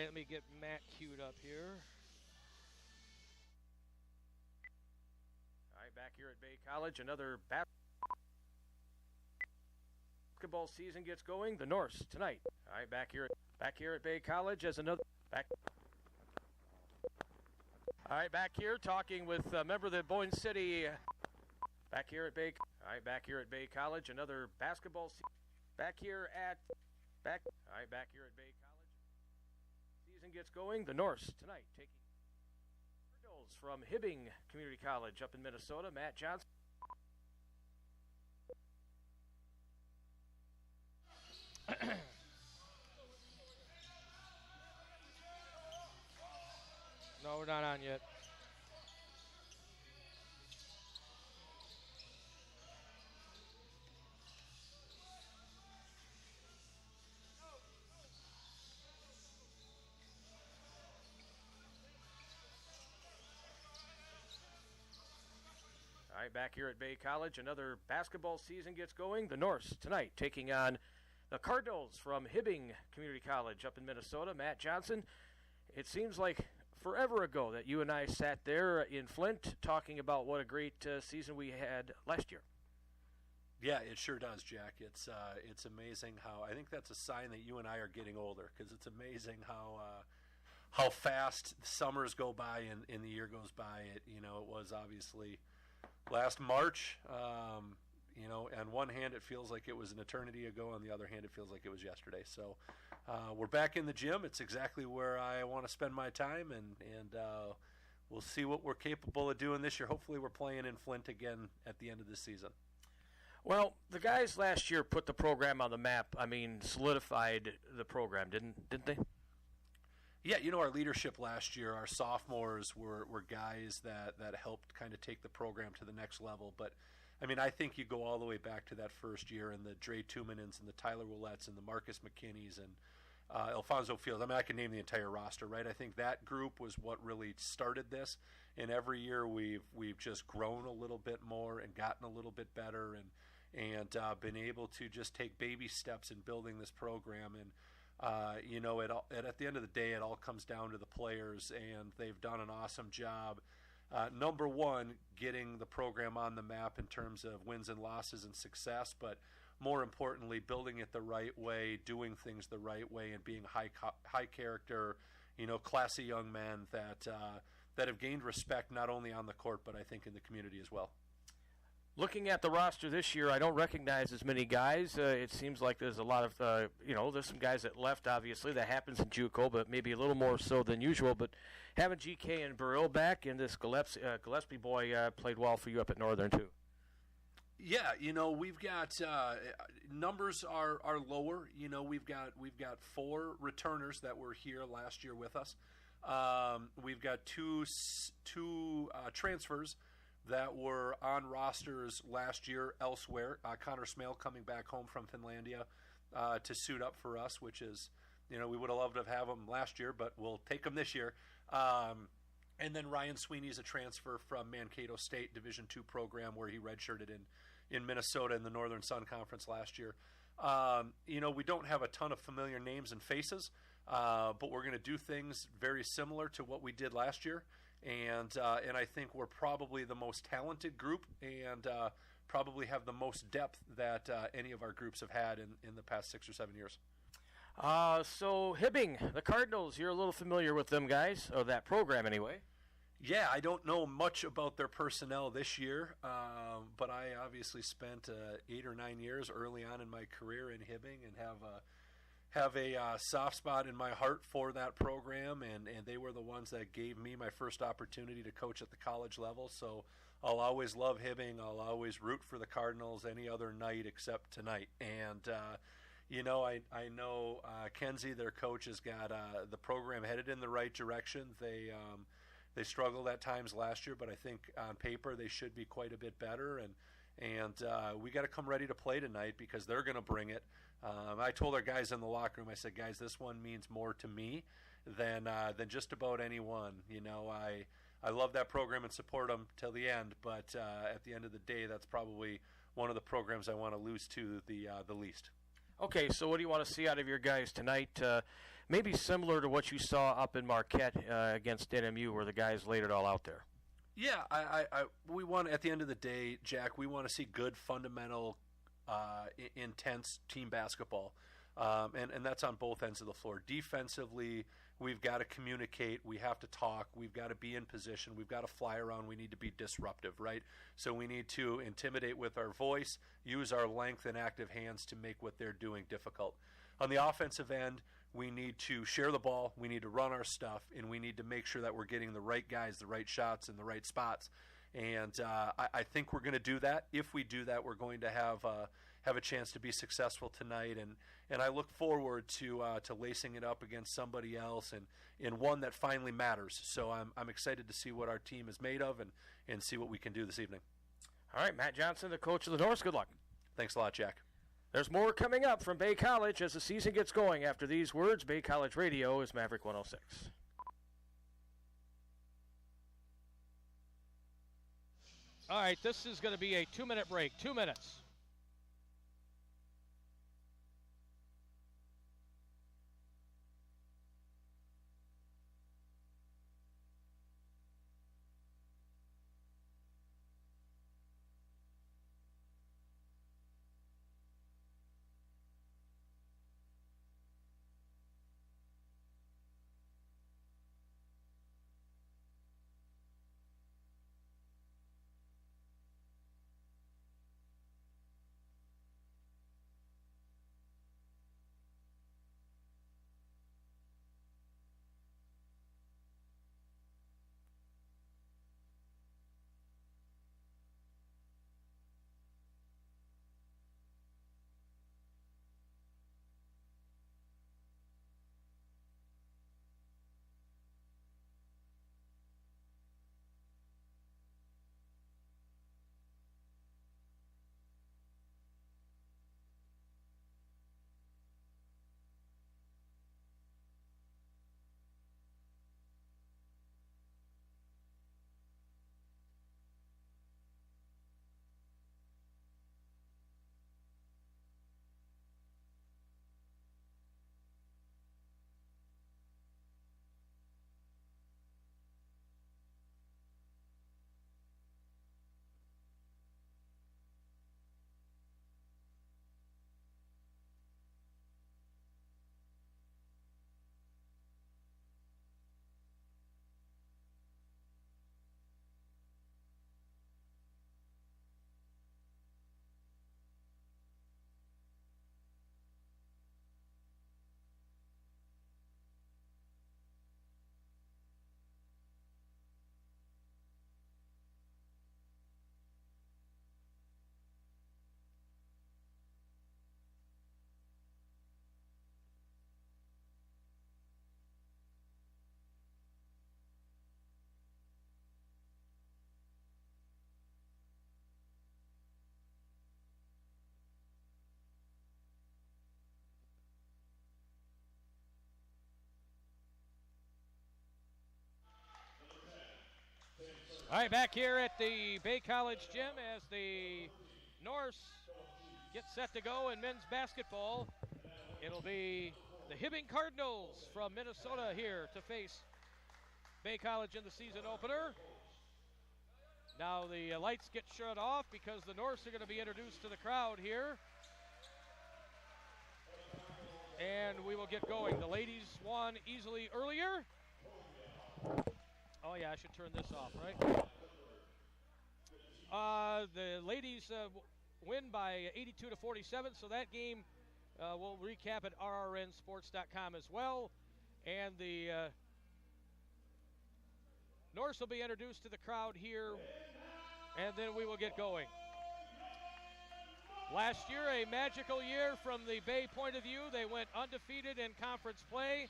let me get Matt queued up here. All right, back here at Bay College, another basketball season gets going. The Norse tonight. All right, back here at Bay College as another back. All right, back here talking with a member of the Boyne City. Back here at Bay College, another basketball season. Back here at Bay College. Season gets going. The Norse tonight taking Cardinals from Hibbing Community College up in Minnesota. Matt Johnson. No, we're not on yet. All right, back here at Bay College, another basketball season gets going. The Norse tonight taking on the Cardinals from Hibbing Community College up in Minnesota. Matt Johnson, it seems like forever ago that you and I sat there in Flint talking about what a great season we had last year. Yeah, it sure does, Jack. It's amazing how, I think that's a sign that you and I are getting older, because it's amazing how fast summers go by and the year goes by. It was obviously last March, on one hand it feels like it was an eternity ago, on the other hand it feels like it was yesterday. So we're back in the gym. It's exactly where I want to spend my time, and we'll see what we're capable of doing this year. Hopefully we're playing in Flint again at the end of this season. Well, the guys last year put the program on the map. I mean, solidified the program, didn't they? Yeah, our leadership last year, our sophomores were guys that helped kind of take the program to the next level. But, I mean, I think you go all the way back to that first year, and the Dre Tumanens and the Tyler Ouellettes and the Marcus McKinneys and Alfonso Fields. I mean, I can name the entire roster, right? I think that group was what really started this. And every year we've just grown a little bit more and gotten a little bit better and been able to just take baby steps in building this program. And at the end of the day, it all comes down to the players, and they've done an awesome job. Number one, getting the program on the map in terms of wins and losses and success, but more importantly, building it the right way, doing things the right way, and being high character, classy young men that have gained respect not only on the court, but I think in the community as well. Looking at the roster this year, I don't recognize as many guys. It seems like there's a lot of, there's some guys that left, obviously. That happens in JUCO, but maybe a little more so than usual. But having GK and Burrill back, and this Gillespie boy played well for you up at Northern, too. Yeah, we've got numbers are lower. We've got 4 returners that were here last year with us. We've got two transfers that were on rosters last year elsewhere. Connor Smale coming back home from Finlandia to suit up for us, which is, we would have loved to have him last year, but we'll take him this year. And then Ryan Sweeney's a transfer from Mankato State Division II program where he redshirted in Minnesota in the Northern Sun Conference last year. We don't have a ton of familiar names and faces, but we're going to do things very similar to what we did last year. And I think we're probably the most talented group and probably have the most depth that any of our groups have had in the past 6 or 7 years. So Hibbing, the Cardinals, you're a little familiar with them guys, or that program anyway. Yeah, I don't know much about their personnel this year, but I obviously spent 8 or 9 years early on in my career in Hibbing and have a soft spot in my heart for that program, and they were the ones that gave me my first opportunity to coach at the college level. So I'll always love Hibbing. I'll always root for the Cardinals any other night except tonight. And I know Kenzie, their coach, has got the program headed in the right direction. They struggled at times last year, but I think on paper they should be quite a bit better. And we got to come ready to play tonight because they're going to bring it. I told our guys in the locker room, I said, guys, this one means more to me than just about anyone. I love that program and support them till the end, but at the end of the day, that's probably one of the programs I want to lose to the least. Okay, so what do you want to see out of your guys tonight? maybe similar to what you saw up in Marquette against NMU, where the guys laid it all out there. Yeah, we want, at the end of the day, Jack, we want to see good, fundamental, intense team basketball. And that's on both ends of the floor. Defensively, we've got to communicate. We have to talk. We've got to be in position. We've got to fly around. We need to be disruptive, right? So we need to intimidate with our voice, use our length and active hands to make what they're doing difficult. On the offensive end, we need to share the ball. We need to run our stuff, and we need to make sure that we're getting the right guys, the right shots, in the right spots. And I think we're going to do that. If we do that, we're going to have a chance to be successful tonight. And I look forward to lacing it up against somebody else and in one that finally matters. So I'm excited to see what our team is made of and see what we can do this evening. All right, Matt Johnson, the coach of the Norse. Good luck. Thanks a lot, Jack. There's more coming up from Bay College as the season gets going. After these words, Bay College Radio is Maverick 106. All right, this is going to be a 2-minute break. 2 minutes. All right, back here at the Bay College gym as the Norse get set to go in men's basketball. It'll be the Hibbing Cardinals from Minnesota here to face Bay College in the season opener. Now the lights get shut off because the Norse are going to be introduced to the crowd here. And we will get going. The ladies won easily earlier. Oh yeah, I should turn this off, right? The ladies win by 82-47, so that game we'll recap at rrnsports.com as well. And the Norse will be introduced to the crowd here, and then we will get going. Last year, a magical year from the Bay point of view. They went undefeated in conference play.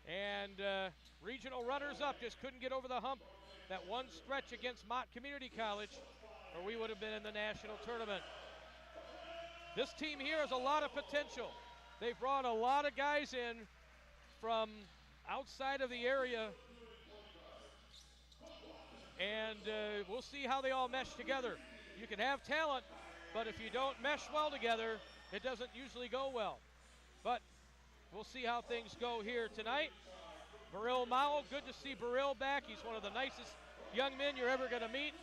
And regional runners-up just couldn't get over the hump. That one stretch against Mott Community College, or we would have been in the national tournament. This team here has a lot of potential. They've brought a lot of guys in from outside of the area. And we'll see how they all mesh together. You can have talent, but if you don't mesh well together, it doesn't usually go well. But we'll see how things go here tonight. Burrill Mao, good to see Burrill back. He's one of the nicest young men you're ever going to meet.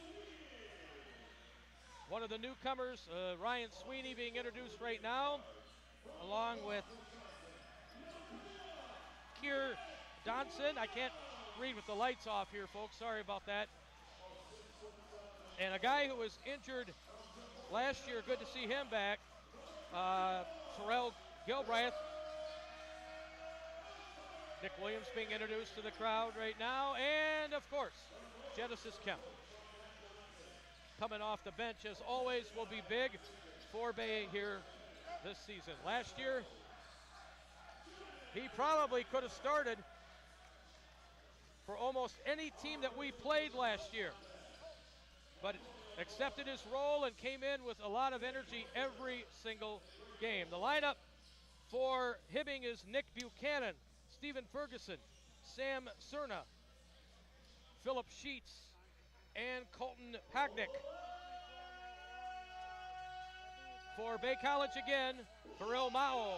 One of the newcomers, Ryan Sweeney, being introduced right now, along with Kier Donson. I can't read with the lights off here, folks. Sorry about that. And a guy who was injured last year, good to see him back, Terrell Gilbreth. Nick Williams being introduced to the crowd right now. And, of course, Genesis Kemp. Coming off the bench, as always, will be big for Bay here this season. Last year, he probably could have started for almost any team that we played last year, but accepted his role and came in with a lot of energy every single game. The lineup for Hibbing is Nick Buchanan, Stephen Ferguson, Sam Cerna, Philip Sheets, and Colton Pagnick. For Bay College again, Burrill Mao,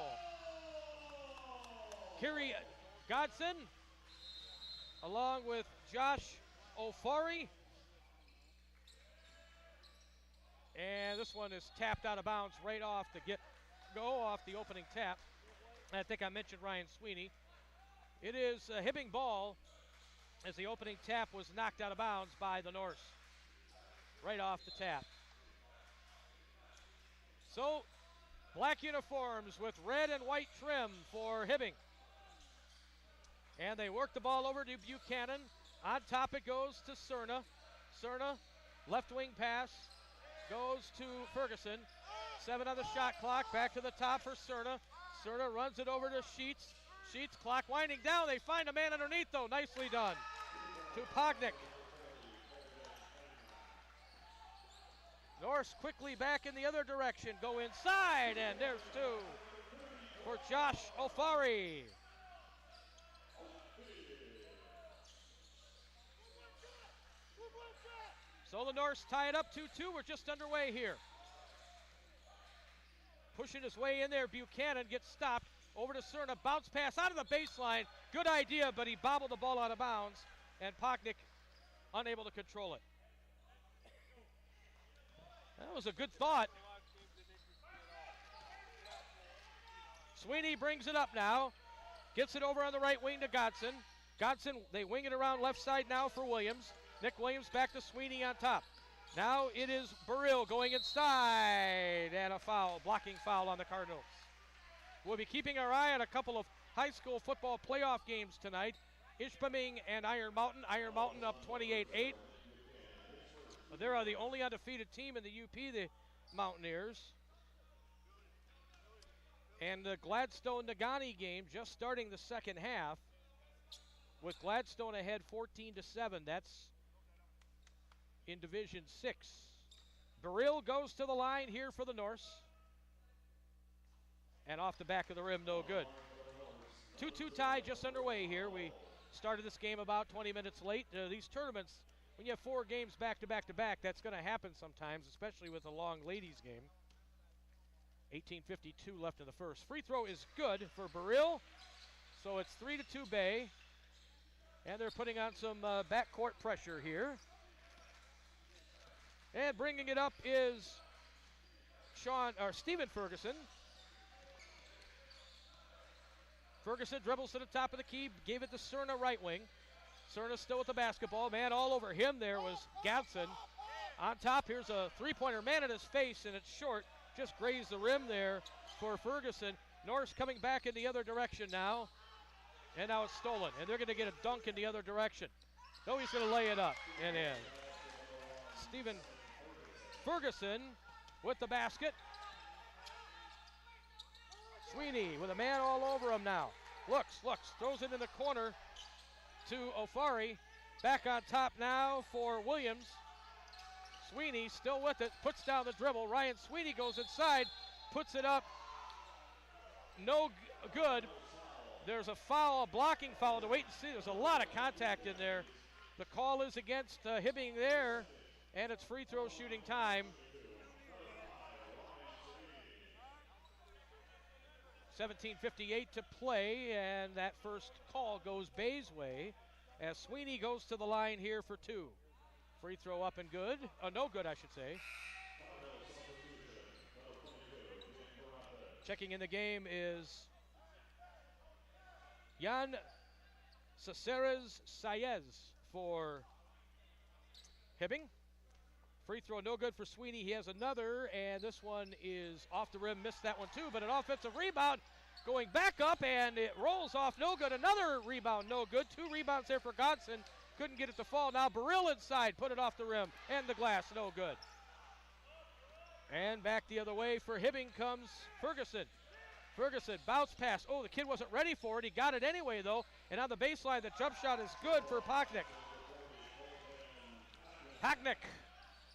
Kerry Godson, along with Josh Ofari. And this one is tapped out of bounds right off the off the opening tap. I think I mentioned Ryan Sweeney. It is a Hibbing ball as the opening tap was knocked out of bounds by the Norse. Right off the tap. So, black uniforms with red and white trim for Hibbing. And they work the ball over to Buchanan. On top it goes to Cerna. Cerna, left wing pass, goes to Ferguson. 7 on the shot clock, back to the top for Cerna. Cerna runs it over to Sheets. Sheets, clock winding down. They find a man underneath, though. Nicely done. To Pognick. Norse quickly back in the other direction. Go inside, and there's 2 for Josh Ofari. So the Norse tie it up 2-2. We're just underway here. Pushing his way in there, Buchanan gets stopped. Over to Cerna, bounce pass out of the baseline. Good idea, but he bobbled the ball out of bounds, and Pognick unable to control it. That was a good thought. Sweeney brings it up now. Gets it over on the right wing to Godson. Godson, they wing it around left side now for Williams. Nick Williams back to Sweeney on top. Now it is Burrill going inside, and a foul, blocking foul on the Cardinals. We'll be keeping our eye on a couple of high school football playoff games tonight. Ishpeming and Iron Mountain. Iron Mountain up 28-8. They are the only undefeated team in the UP, the Mountaineers. And the Gladstone-Nagani game just starting the second half with Gladstone ahead 14-7. That's in Division 6. Burrill goes to the line here for the Norse. And off the back of the rim, no good. 2-2 tie just underway here. We started this game about 20 minutes late. These tournaments, when you have 4 games back-to-back-to-back, that's going to happen sometimes, especially with a long ladies game. 18:52 left in the first. Free throw is good for Burrill. So it's 3-2 Bay. And they're putting on some backcourt pressure here. And bringing it up is Stephen Ferguson. Ferguson dribbles to the top of the key, gave it to Cerna right wing. Cerna still with the basketball. Man, all over him there was Gadson. On top, here's a three-pointer. Man in his face, and it's short. Just grazed the rim there for Ferguson. Norris coming back in the other direction now. And now it's stolen. And they're going to get a dunk in the other direction. No, he's going to lay it up and in. Stephen Ferguson with the basket. Sweeney with a man all over him now. Looks, throws it in the corner to Ofari. Back on top now for Williams. Sweeney still with it, puts down the dribble. Ryan Sweeney goes inside, puts it up. No good. There's a foul, a blocking foul to wait and see. There's a lot of contact in there. The call is against Hibbing there, and it's free throw shooting time. 17:58 to play, and that first call goes Bay's way as Sweeney goes to the line here for two. Free throw up and good. No good, I should say. Checking in the game is Jan Caceres Saez for Hibbing. Free throw no good for Sweeney. He has another, and this one is off the rim. Missed that one too, but an offensive rebound going back up, and it rolls off no good. Another rebound no good. 2 rebounds there for Godson. Couldn't get it to fall. Now Burrill inside, put it off the rim, and the glass, no good. And back the other way for Hibbing comes Ferguson. Ferguson, bounce pass. Oh, the kid wasn't ready for it. He got it anyway, though. And on the baseline, the jump shot is good for Pocknick. Pocknick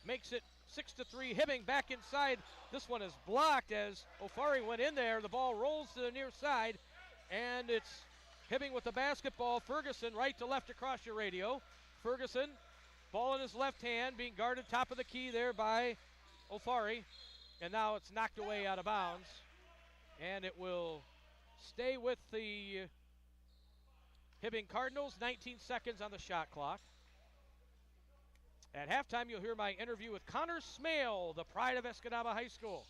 makes it 6-3. Hibbing back inside. This one is blocked as Ofari went in there. The ball rolls to the near side, and it's Hibbing with the basketball. Ferguson right to left across your radio. Ferguson, ball in his left hand, being guarded top of the key there by Ofari. And now it's knocked away out of bounds. And it will stay with the Hibbing Cardinals. 19 seconds on the shot clock. At halftime, you'll hear my interview with Connor Smale, the pride of Escanaba High School.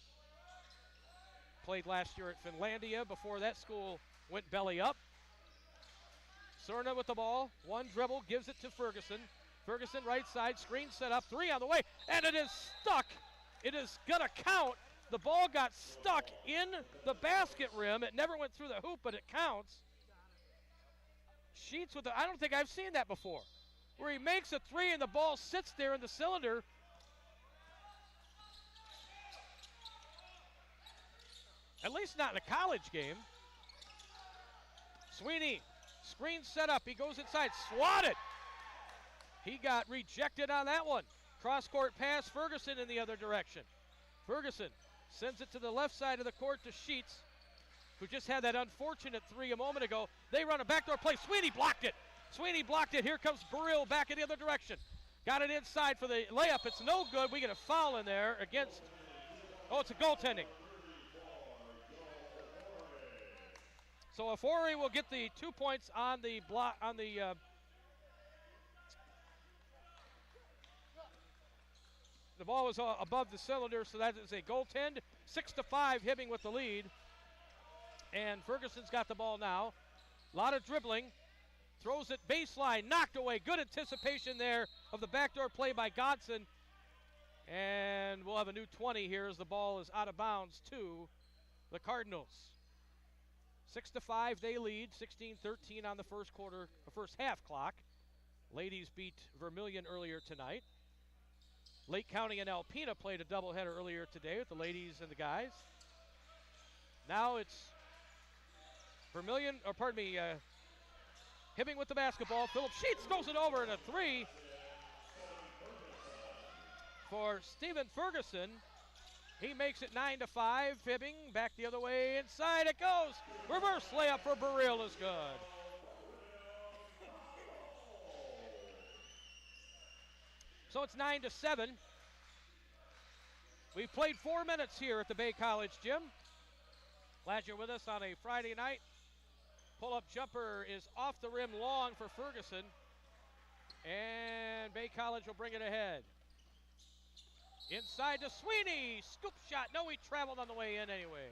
Played last year at Finlandia before that school went belly up. Cerna with the ball. One dribble, gives it to Ferguson. Ferguson right side, screen set up, 3 on the way, and it is stuck. It is going to count. The ball got stuck in the basket rim. It never went through the hoop, but it counts. Sheets with the, I don't think I've seen that before, where he makes a 3 and the ball sits there in the cylinder. At least not in a college game. Sweeney, screen set up. He goes inside, swatted. He got rejected on that one. Cross-court pass, Ferguson in the other direction. Ferguson sends it to the left side of the court to Sheets, who just had that unfortunate 3 a moment ago. They run a backdoor play. Sweeney blocked it. Sweeney blocked it. Here comes Burrill back in the other direction. Got it inside for the layup. It's no good. We get a foul in there against, oh, it's a goaltending. So Ofori will get the 2 points on the block, on the ball was above the cylinder, so that is a goaltend. 6-5, Hibbing with the lead. And Ferguson's got the ball now. A lot of dribbling. Throws it baseline, knocked away. Good anticipation there of the backdoor play by Godson. And we'll have a new 20 here as the ball is out of bounds to the Cardinals. 6-5, they lead. 16-13 on the first half clock. Ladies beat Vermilion earlier tonight. Lake County and Alpena played a doubleheader earlier today with the ladies and the guys. Now it's Vermilion, or pardon me, Hibbing with the basketball. Philip Sheets throws it over in a 3 for Stephen Ferguson. He makes it 9-5. Hibbing back the other way. Inside it goes. Reverse layup for Burrill is good. So it's 9-7. We've played 4 minutes here at the Bay College gym. Glad you're with us on a Friday night. Pull-up jumper is off the rim long for Ferguson. And Bay College will bring it ahead. Inside to Sweeney. Scoop shot. No, he traveled on the way in anyway.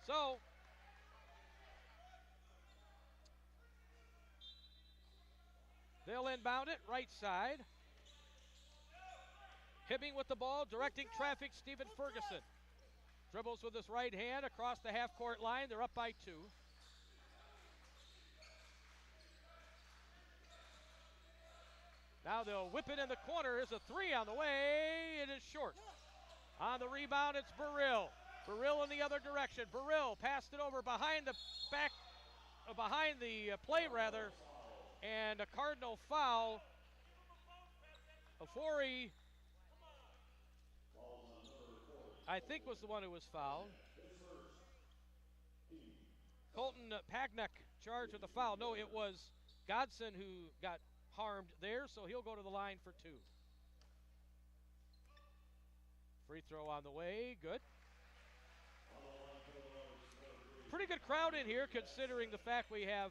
So they'll inbound it right side. Hibbing with the ball, directing traffic, Stephen Ferguson. Dribbles with his right hand across the half-court line. They're up by 2. Now they'll whip it in the corner. There's a 3 on the way. It is short. On the rebound, it's Burrill. Burrill in the other direction. Burrill passed it over behind the play rather, and a Cardinal foul. Ofori, I think, was the one who was fouled. Colton Pagnuck charged with the foul. No, it was Godson who got harmed there, so he'll go to the line for 2. Free throw on the way, good. pretty good crowd in here considering the fact we have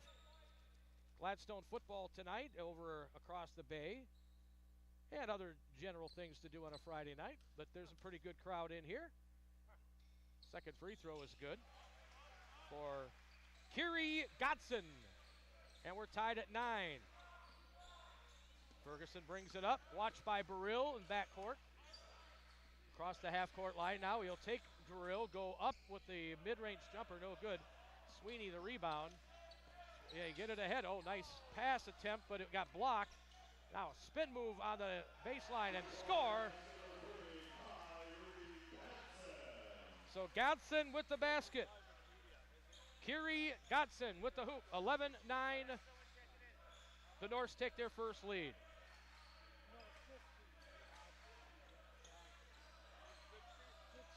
Gladstone football tonight over across the bay and other general things to do on a Friday night, but there's a pretty good crowd in here. Second free throw is good for Kiri Godson, and we're tied at 9. Ferguson brings it up, watched by Burrill in backcourt. Across the half-court line now, he'll take Burrill, go up with the mid-range jumper, no good. Sweeney the rebound. Yeah, you get it ahead. Oh, nice pass attempt, but it got blocked. Now a spin move on the baseline and score. So Godson with the basket. Kiri Godson with the hoop. 11-9. The Norse take their first lead.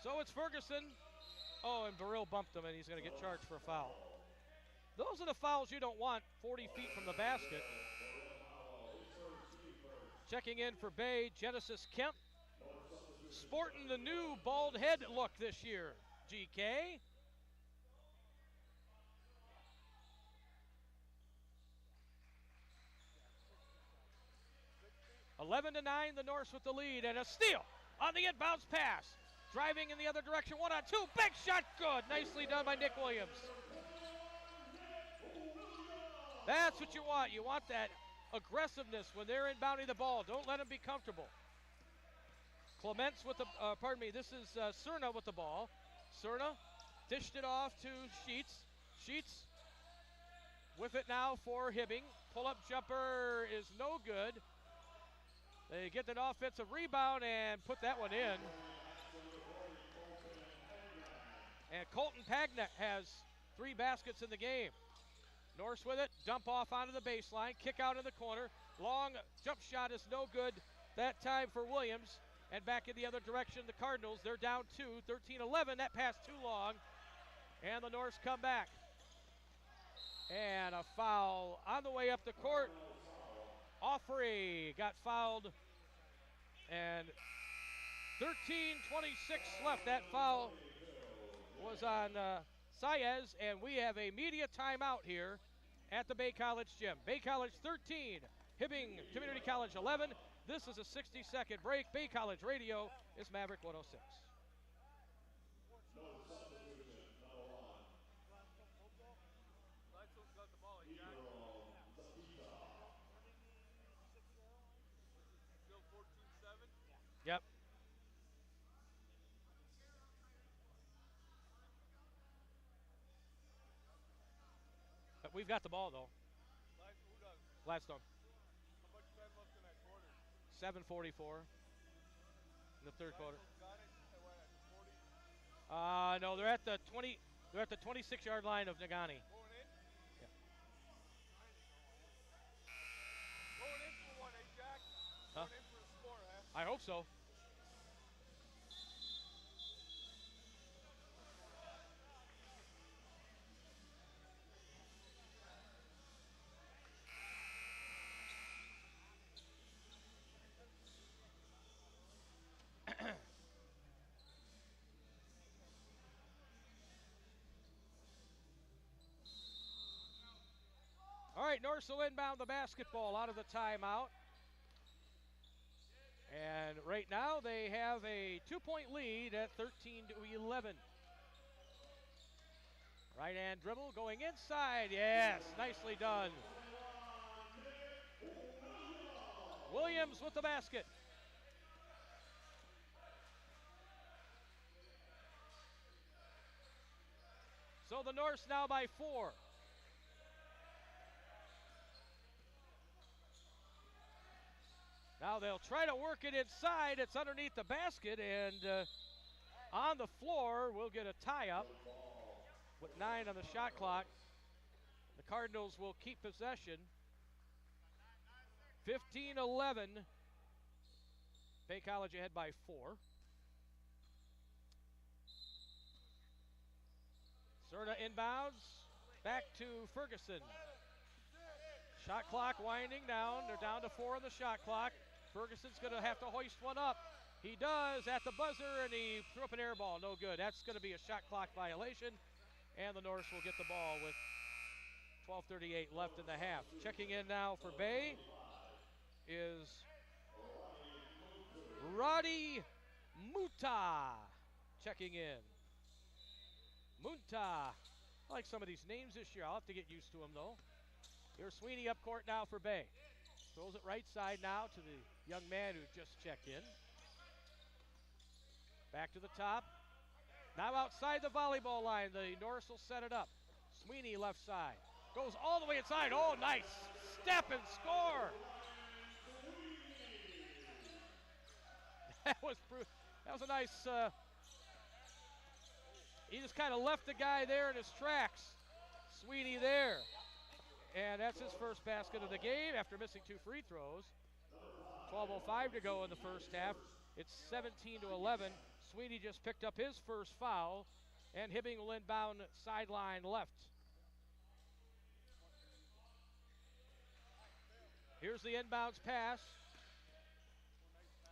So it's Ferguson. Oh, and Burrill bumped him, and he's going to get charged for a foul. Those are the fouls you don't want 40 feet from the basket. Checking in for Bay, Genesis Kemp. Sporting the new bald head look this year, GK. (11-9), the Norse with the lead, and a steal on the inbounds pass. Driving in the other direction, 1-on-2, big shot, good. Nicely done by Nick Williams. That's what you want. You want that aggressiveness when they're inbounding the ball. Don't let them be comfortable. Clements with the, this is Cerna with the ball. Cerna dished it off to Sheets. Sheets with it now for Hibbing. Pull-up jumper is no good. They get an offensive rebound and put that one in. And Colton Pagnak has 3 baskets in the game. Norse with it, dump off onto the baseline, kick out in the corner. Long jump shot is no good that time for Williams. And back in the other direction, the Cardinals, they're down 2, 13-11. That pass too long. And the Norse come back. And a foul on the way up the court. Offrey got fouled. And 13:26 left. That foul was on Saez, and we have a media timeout here at the Bay College gym. Bay College 13, Hibbing Community College 11. This is a 60-second break. Bay College Radio is Maverick 106. Yep. But we've got the ball, though. Gladstone. How much time left in that quarter? 7:44 in the third quarter. Got it. At 40? No, they're at the 20. They're at the 26-yard line of Nagani. Going in? Yeah. Going in for one, eh, Jack? Huh? Going in for a score, huh? I hope so. All right, Norse will inbound the basketball out of the timeout. And right now they have a 2-point lead at 13-11. Right hand dribble going inside. Yes, nicely done. Williams with the basket. So the Norse now by 4. Now they'll try to work it inside. It's underneath the basket, and on the floor, we'll get a tie-up with 9 on the shot clock. The Cardinals will keep possession. 15-11. Bay College ahead by 4. Cerna inbounds. Back to Ferguson. Shot clock winding down. They're down to 4 on the shot clock. Ferguson's going to have to hoist one up. He does at the buzzer, and he threw up an air ball. No good. That's going to be a shot clock violation. And the Norse will get the ball with 12:38 left in the half. Checking in now for Bay is Roddy Muta. Checking in. Munta. I like some of these names this year. I'll have to get used to them, though. Here's Sweeney up court now for Bay. Throws it right side now to the young man who just checked in. Back to the top. Now outside the volleyball line, the Norse will set it up. Sweeney left side. Goes all the way inside. Oh, nice step and score. That was a nice, he just kind of left the guy there in his tracks. Sweeney there. And that's his first basket of the game after missing 2 free throws. 12:05 to go in the first half. It's 17-11. Sweeney just picked up his first foul, and Hibbing will inbound sideline left. Here's the inbounds pass.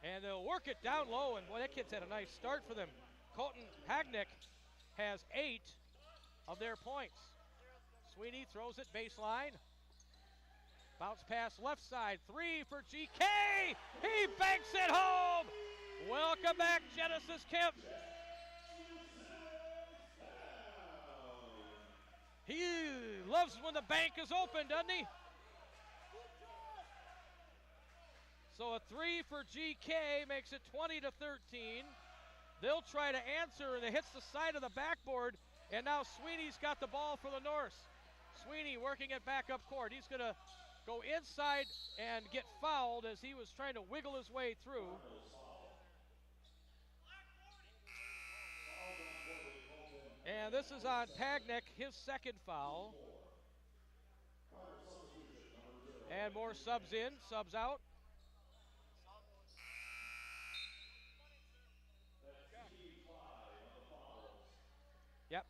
And they'll work it down low, and boy, that kid's had a nice start for them. Colton Hagnick has 8 of their points. Sweeney throws it baseline. Bounce pass left side. 3 for GK. He banks it home. Welcome back, Genesis Kemp. He loves when the bank is open, doesn't he? So a 3 for GK makes it 20-13. They'll try to answer, and it hits the side of the backboard, and now Sweeney's got the ball for the Norse. Sweeney working it back up court. He's going to go inside and get fouled as he was trying to wiggle his way through. And this is on Pagnick, his second foul. And more subs in, subs out. Yep.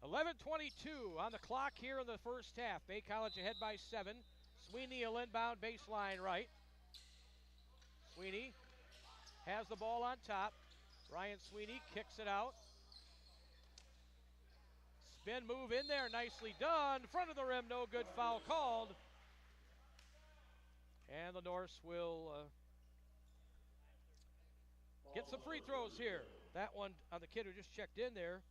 11:22 on the clock here in the first half. Bay College ahead by 7. Sweeney will inbound baseline right. Sweeney has the ball on top. Ryan Sweeney kicks it out. Spin move in there, nicely done. Front of the rim, no good, foul called. And the Norse will get some free throws here. That one on the kid who just checked in there.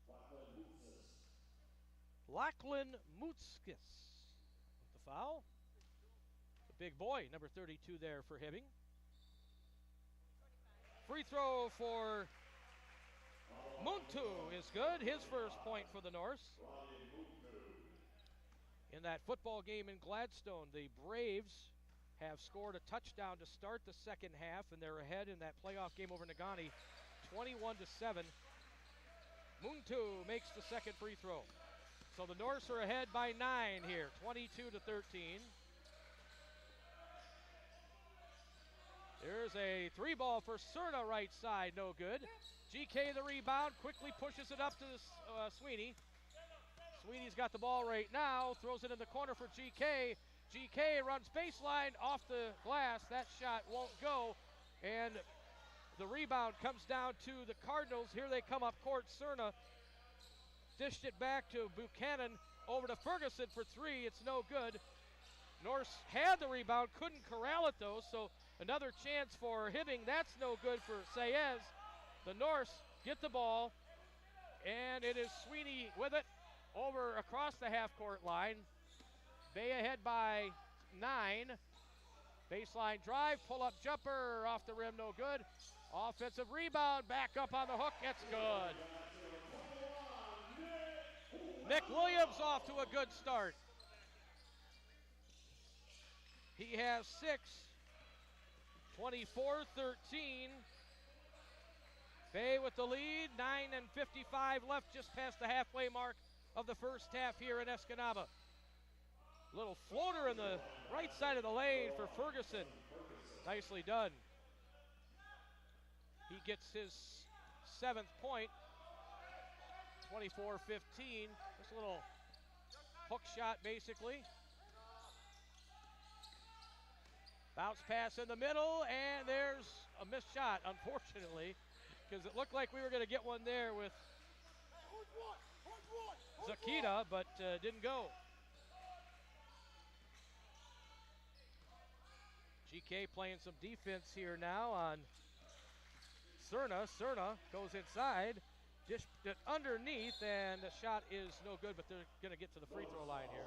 Lachlan Mutskis with the foul. The big boy, number 32 there for Hibbing. Free throw for Muntu is good. His first point for the Norse. In that football game in Gladstone, the Braves have scored a touchdown to start the second half, and they're ahead in that playoff game over Nagani, 21-7. Muntu makes the second free throw. So the Norse are ahead by 9 here, 22-13. There's a 3-ball for Cerna right side, no good. GK the rebound, quickly pushes it up to Sweeney. Sweeney's got the ball right now, throws it in the corner for GK. GK runs baseline off the glass. That shot won't go, and the rebound comes down to the Cardinals. Here they come up court. Cerna dished it back to Buchanan, over to Ferguson for 3. It's no good. Norse had the rebound, couldn't corral it though, so another chance for Hibbing. That's no good for Saez. The Norse get the ball, and it is Sweeney with it over across the half-court line. Bay ahead by 9. Baseline drive, pull-up jumper off the rim, no good. Offensive rebound, back up on the hook, it's good. Nick Williams off to a good start. He has 6. 24-13. Bay with the lead, 9:55 left, just past the halfway mark of the first half here in Escanaba. Little floater in the right side of the lane for Ferguson. Nicely done. He gets his 7th point. 24-15. Just a little hook shot, basically. Bounce pass in the middle, and there's a missed shot, unfortunately, because it looked like we were going to get one there with Zakita, but didn't go. GK playing some defense here now on Cerna. Cerna goes inside, dished it underneath, and the shot is no good, but they're going to get to the free throw line here.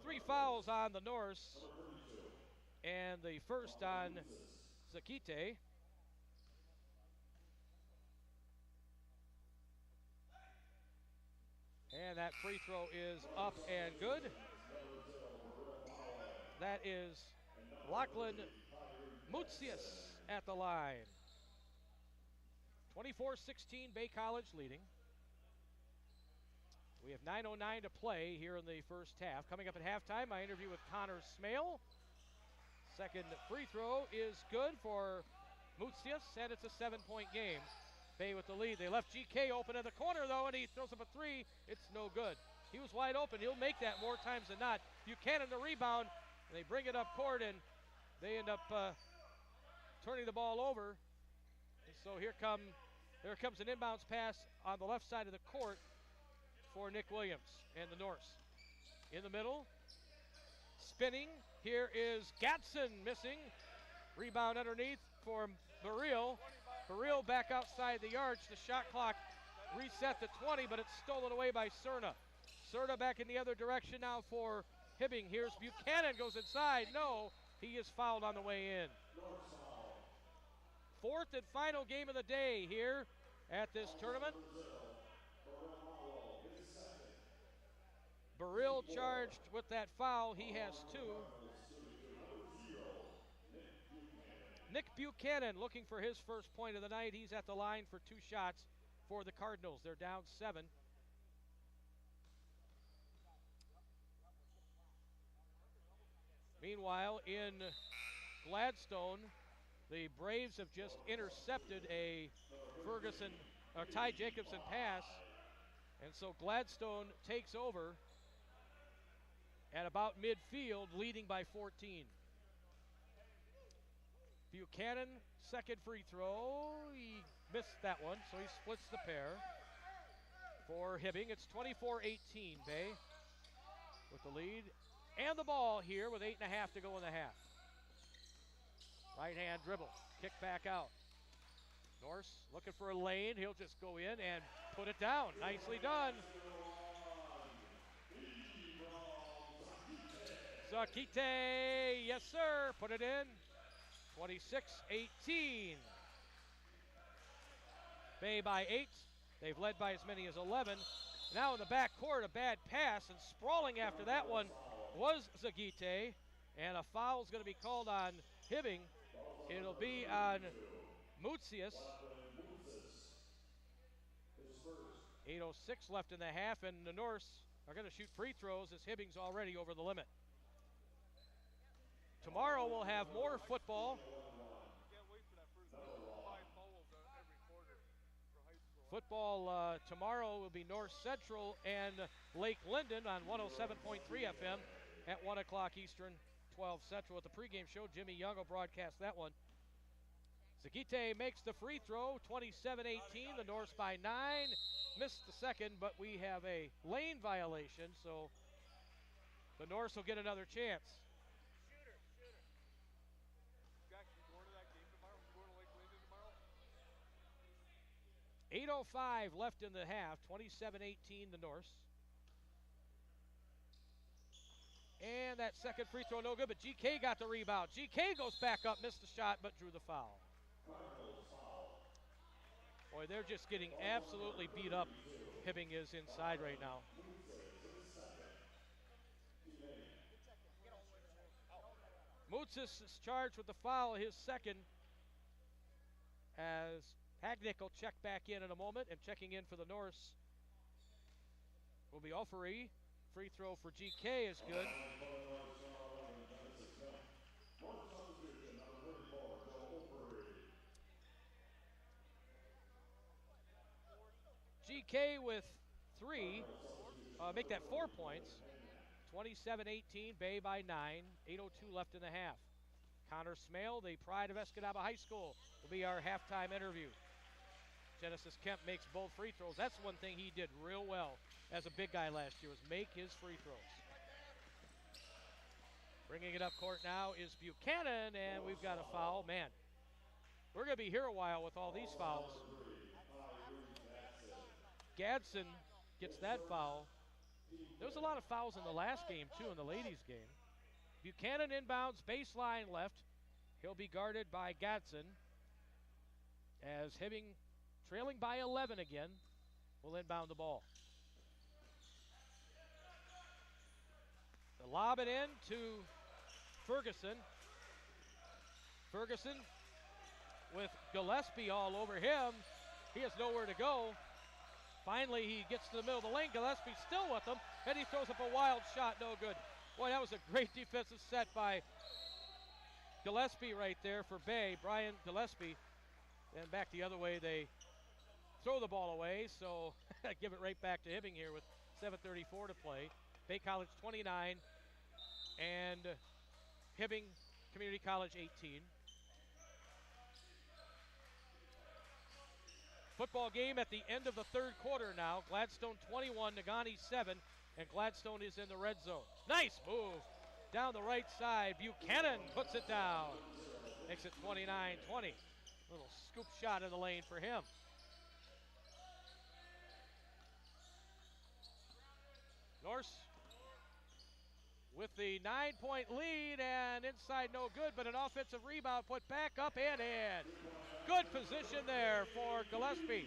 Three fouls on the Norse, and the first on Zakite. And that free throw is up and good. That is Lachlan Mutsius at the line. 24-16, Bay College leading. We have 9:09 to play here in the first half. Coming up at halftime, my interview with Connor Smale. Second free throw is good for Mutsius, and it's a 7-point game. Bay with the lead. They left GK open at the corner, though, and he throws up a three. It's no good. He was wide open. He'll make that more times than not. Buchanan the rebound, and they bring it up court, and they end up turning the ball over. And so there comes an inbounds pass on the left side of the court for Nick Williams and the Norse. In the middle, spinning. Here is Gatson missing. Rebound underneath for Baril. Baril back outside the arch. The shot clock reset to 20, but it's stolen away by Cerna. Cerna back in the other direction now for Hibbing. Here's Buchanan, goes inside. No, he is fouled on the way in. Fourth and final game of the day here at this tournament. Baril charged with that foul. He has two. Nick Buchanan looking for his first point of the night. He's at the line for two shots for the Cardinals. They're down 7. Meanwhile, in Gladstone, the Braves have just intercepted a Ty Jacobson pass, and so Gladstone takes over at about midfield, leading by 14. Buchanan, second free throw. He missed that one, so he splits the pair. For Hibbing, it's 24-18, Bay with the lead. And the ball here with 8.5 to go in the half. Right hand dribble, kick back out. Norse looking for a lane. He'll just go in and put it down. Nicely done. Zakite, yes sir, put it in. 26-18. Bay by 8. They've led by as many as 11. Now in the backcourt, a bad pass, and sprawling after that one was Zakite, and a foul is going to be called on Hibbing. It'll be on Mutsius. 8:06 left in the half, and the Norse are going to shoot free throws as Hibbing's already over the limit. Tomorrow we'll have more football. Football tomorrow will be North Central and Lake Linden on 107.3 FM at 1 o'clock Eastern, 12 Central. At the pregame show, Jimmy Young will broadcast that one. Zakite makes the free throw, 27-18. The Norse by 9. Missed the second, but we have a lane violation, so the Norse will get another chance. 8:05 left in the half, 27-18 the Norse. And that second free throw no good, but GK got the rebound. GK goes back up, missed the shot, but drew the foul. Boy, they're just getting absolutely beat up. Hibbing is inside right now. Mutsius is charged with the foul, his second, as Hagnick will check back in a moment, and checking in for the Norse will be Offery. Free throw for GK is good. GK with make that 4 points. 27-18, Bay by 9, 8:02 left in the half. Connor Smale, the pride of Escanaba High School, will be our halftime interview. Genesis Kemp makes both free throws. That's one thing he did real well as a big guy last year, was make his free throws. Bringing it up court now is Buchanan, and we've got a foul. Man, we're going to be here a while with all these fouls. Gadsden gets that foul. There was a lot of fouls in the last game, too, in the ladies' game. Buchanan inbounds, baseline left. He'll be guarded by Gadsden. As Hibbing, trailing by 11 again, will inbound the ball. The lob it in to Ferguson. Ferguson with Gillespie all over him. He has nowhere to go. Finally, he gets to the middle of the lane. Gillespie's still with him, and he throws up a wild shot, no good. Boy, that was a great defensive set by Gillespie right there for Bay, Brian Gillespie. And back the other way, they throw the ball away, so give it right back to Hibbing here with 7:34 to play. Bay College 29, and Hibbing Community College 18. Football game at the end of the third quarter now. Gladstone 21, Nagani 7, and Gladstone is in the red zone. Nice move down the right side. Buchanan puts it down. Makes it 29-20. Little scoop shot in the lane for him. Norse with the 9-point lead, and inside no good, but an offensive rebound put back up and in. Good position there for Gillespie.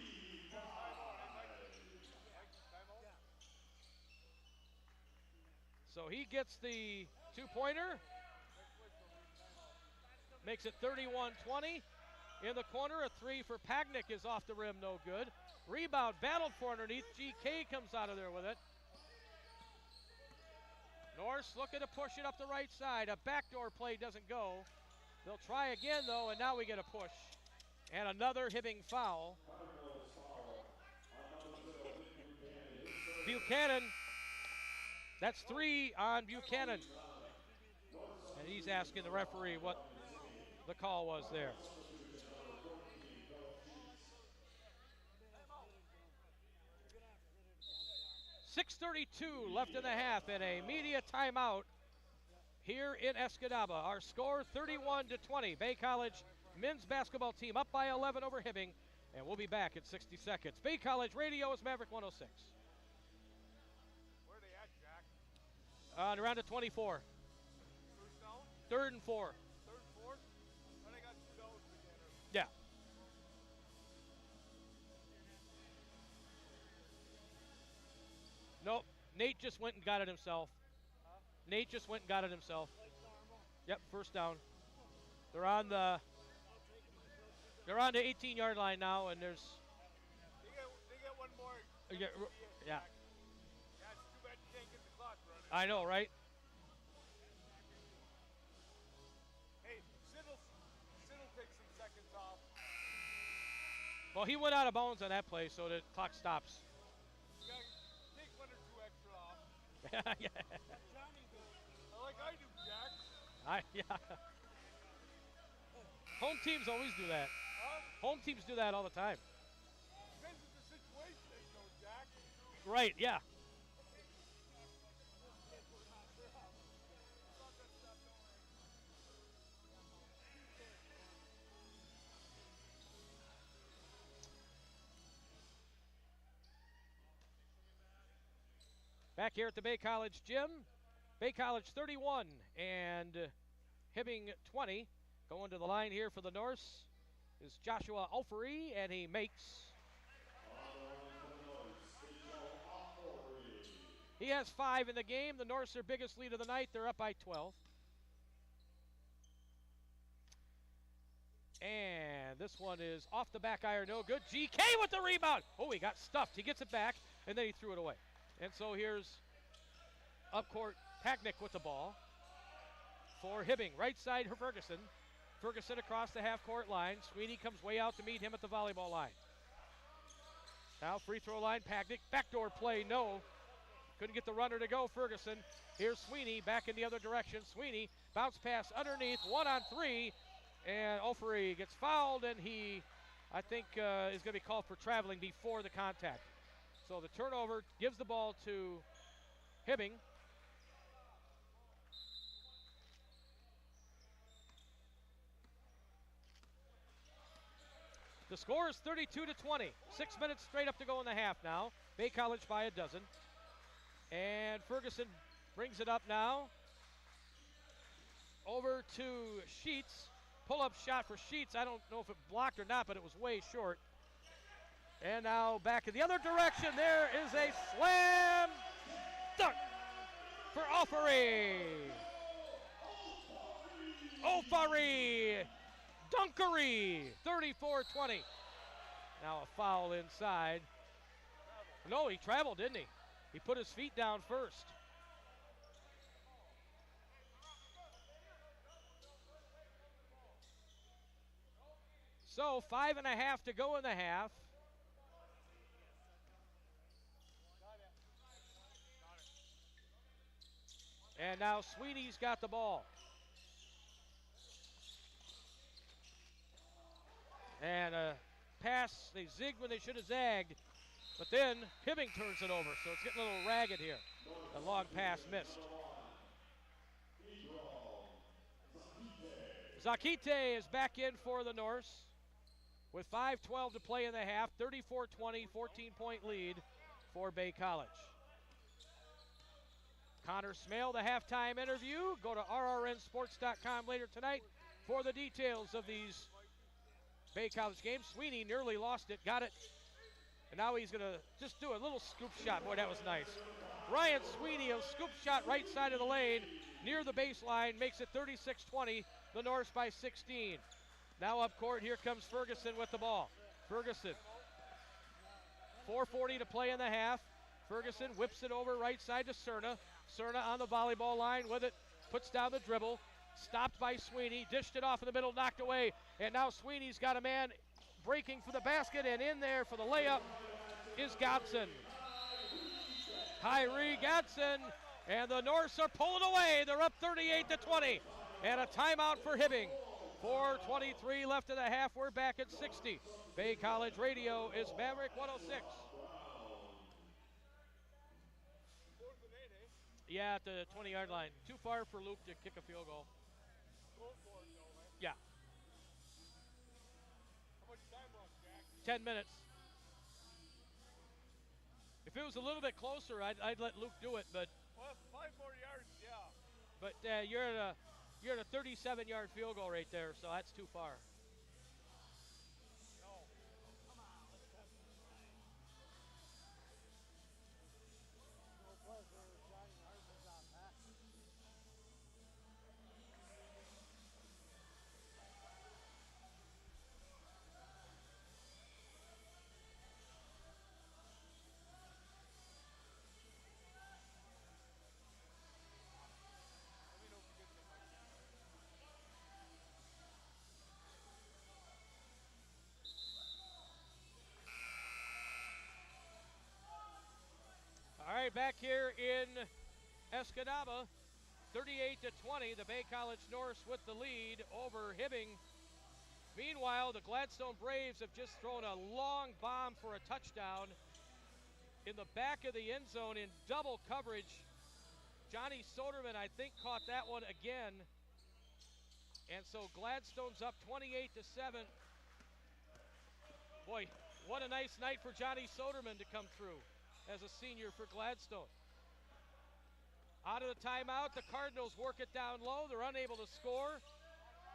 So he gets the two-pointer. Makes it 31-20. In the corner, a three for Pagnick is off the rim, no good. Rebound battled for underneath. GK comes out of there with it. Norse looking to push it up the right side. A backdoor play doesn't go. They'll try again, though, and now we get a push. And another Hibbing foul. Buchanan, that's 3 on Buchanan. And he's asking the referee what the call was there. .6:32 left in the half and a media timeout here in Escanaba. Our score 31-20. Bay College men's basketball team up by 11 over Hibbing, and we'll be back in 60 seconds. Bay College Radio is Maverick 106. Where are they at, Jack? Around to 24. First down? 3rd and 4. 3rd and 4th? And they got 2 downs again. Yeah. Nope. Nate just went and got it himself. Huh? Nate just went and got it himself. Yep, first down. They're on the 18-yard line now, and there's They get one more. yeah. Yeah, it's too bad you can't get the clock running. I know, right? Hey, Sid'll take some seconds off. Well, he went out of bounds on that play, so the clock stops. You gotta take 1 or 2 extra off. Yeah. Like I do, Jack. Yeah. Home teams always do that. Huh? Home teams do that all the time. Depends what the situation is, though, Jack. Right, yeah. Back here at the Bay College gym, Bay College 31 and Hibbing 20. Going to the line here for the Norse is Joshua Alfery, and he makes. He has 5 in the game. The Norse, their biggest lead of the night. They're up by 12. And this one is off the back iron, no good. GK with the rebound. Oh, he got stuffed. He gets it back, and then he threw it away. And so here's up court Pagnick with the ball for Hibbing. Right side for Ferguson. Ferguson across the half-court line. Sweeney comes way out to meet him at the volleyball line. Now free throw line, Pagnick, backdoor play, no. Couldn't get the runner to go, Ferguson. Here's Sweeney back in the other direction. Sweeney, bounce pass underneath, 1-on-3, and Offery gets fouled, and he, I think, is going to be called for traveling before the contact. So the turnover gives the ball to Hibbing. The score is 32-20. 6 minutes straight up to go in the half now. Bay College by a dozen. And Ferguson brings it up now. Over to Sheets. Pull-up shot for Sheets. I don't know if it blocked or not, but it was way short. And now back in the other direction. There is a slam dunk for Offery. Offery. Dunkery. 34-20. Now a foul inside. No, he traveled, didn't he? He put his feet down first. So 5.5 to go in the half. And now Sweeney's got the ball. And a pass, they zigged when they should have zagged. But then Hibbing turns it over, so it's getting a little ragged here. A long pass missed. Zakite is back in for the Norse with 5:12 to play in the half. 34-20, 14-point lead for Bay College. Connor Smale, the halftime interview. Go to rrnsports.com later tonight for the details of these Bay College games. Sweeney nearly lost it, got it. And now he's going to just do a little scoop shot. Boy, that was nice. Ryan Sweeney, a scoop shot right side of the lane near the baseline, makes it 36-20, the Norse by 16. Now up court, here comes Ferguson with the ball. Ferguson, 4:40 to play in the half. Ferguson whips it over right side to Cerna. Cerna on the volleyball line with it, puts down the dribble. Stopped by Sweeney, dished it off in the middle, knocked away. And now Sweeney's got a man breaking for the basket, and in there for the layup is Godson. Kyrie Godson, and the Norse are pulling away. They're up 38-20, and a timeout for Hibbing. 4:23 left in the half. We're back at 60. Bay College Radio is Maverick 106. Yeah, at the 20-yard line. Too far for Luke to kick a field goal. Yeah. 10 minutes. If it was a little bit closer, I'd let Luke do it, but. Well, 5 more yards, yeah. But you're at a 37-yard field goal right there, so that's too far. All right, back here in Escanaba, 38-20, the Bay College Norse with the lead over Hibbing. Meanwhile, the Gladstone Braves have just thrown a long bomb for a touchdown in the back of the end zone in double coverage. Johnny Soderman, I think, caught that one again. And so Gladstone's up 28-7. Boy, what a nice night for Johnny Soderman to come through as a senior for Gladstone. Out of the timeout, the Cardinals work it down low. They're unable to score.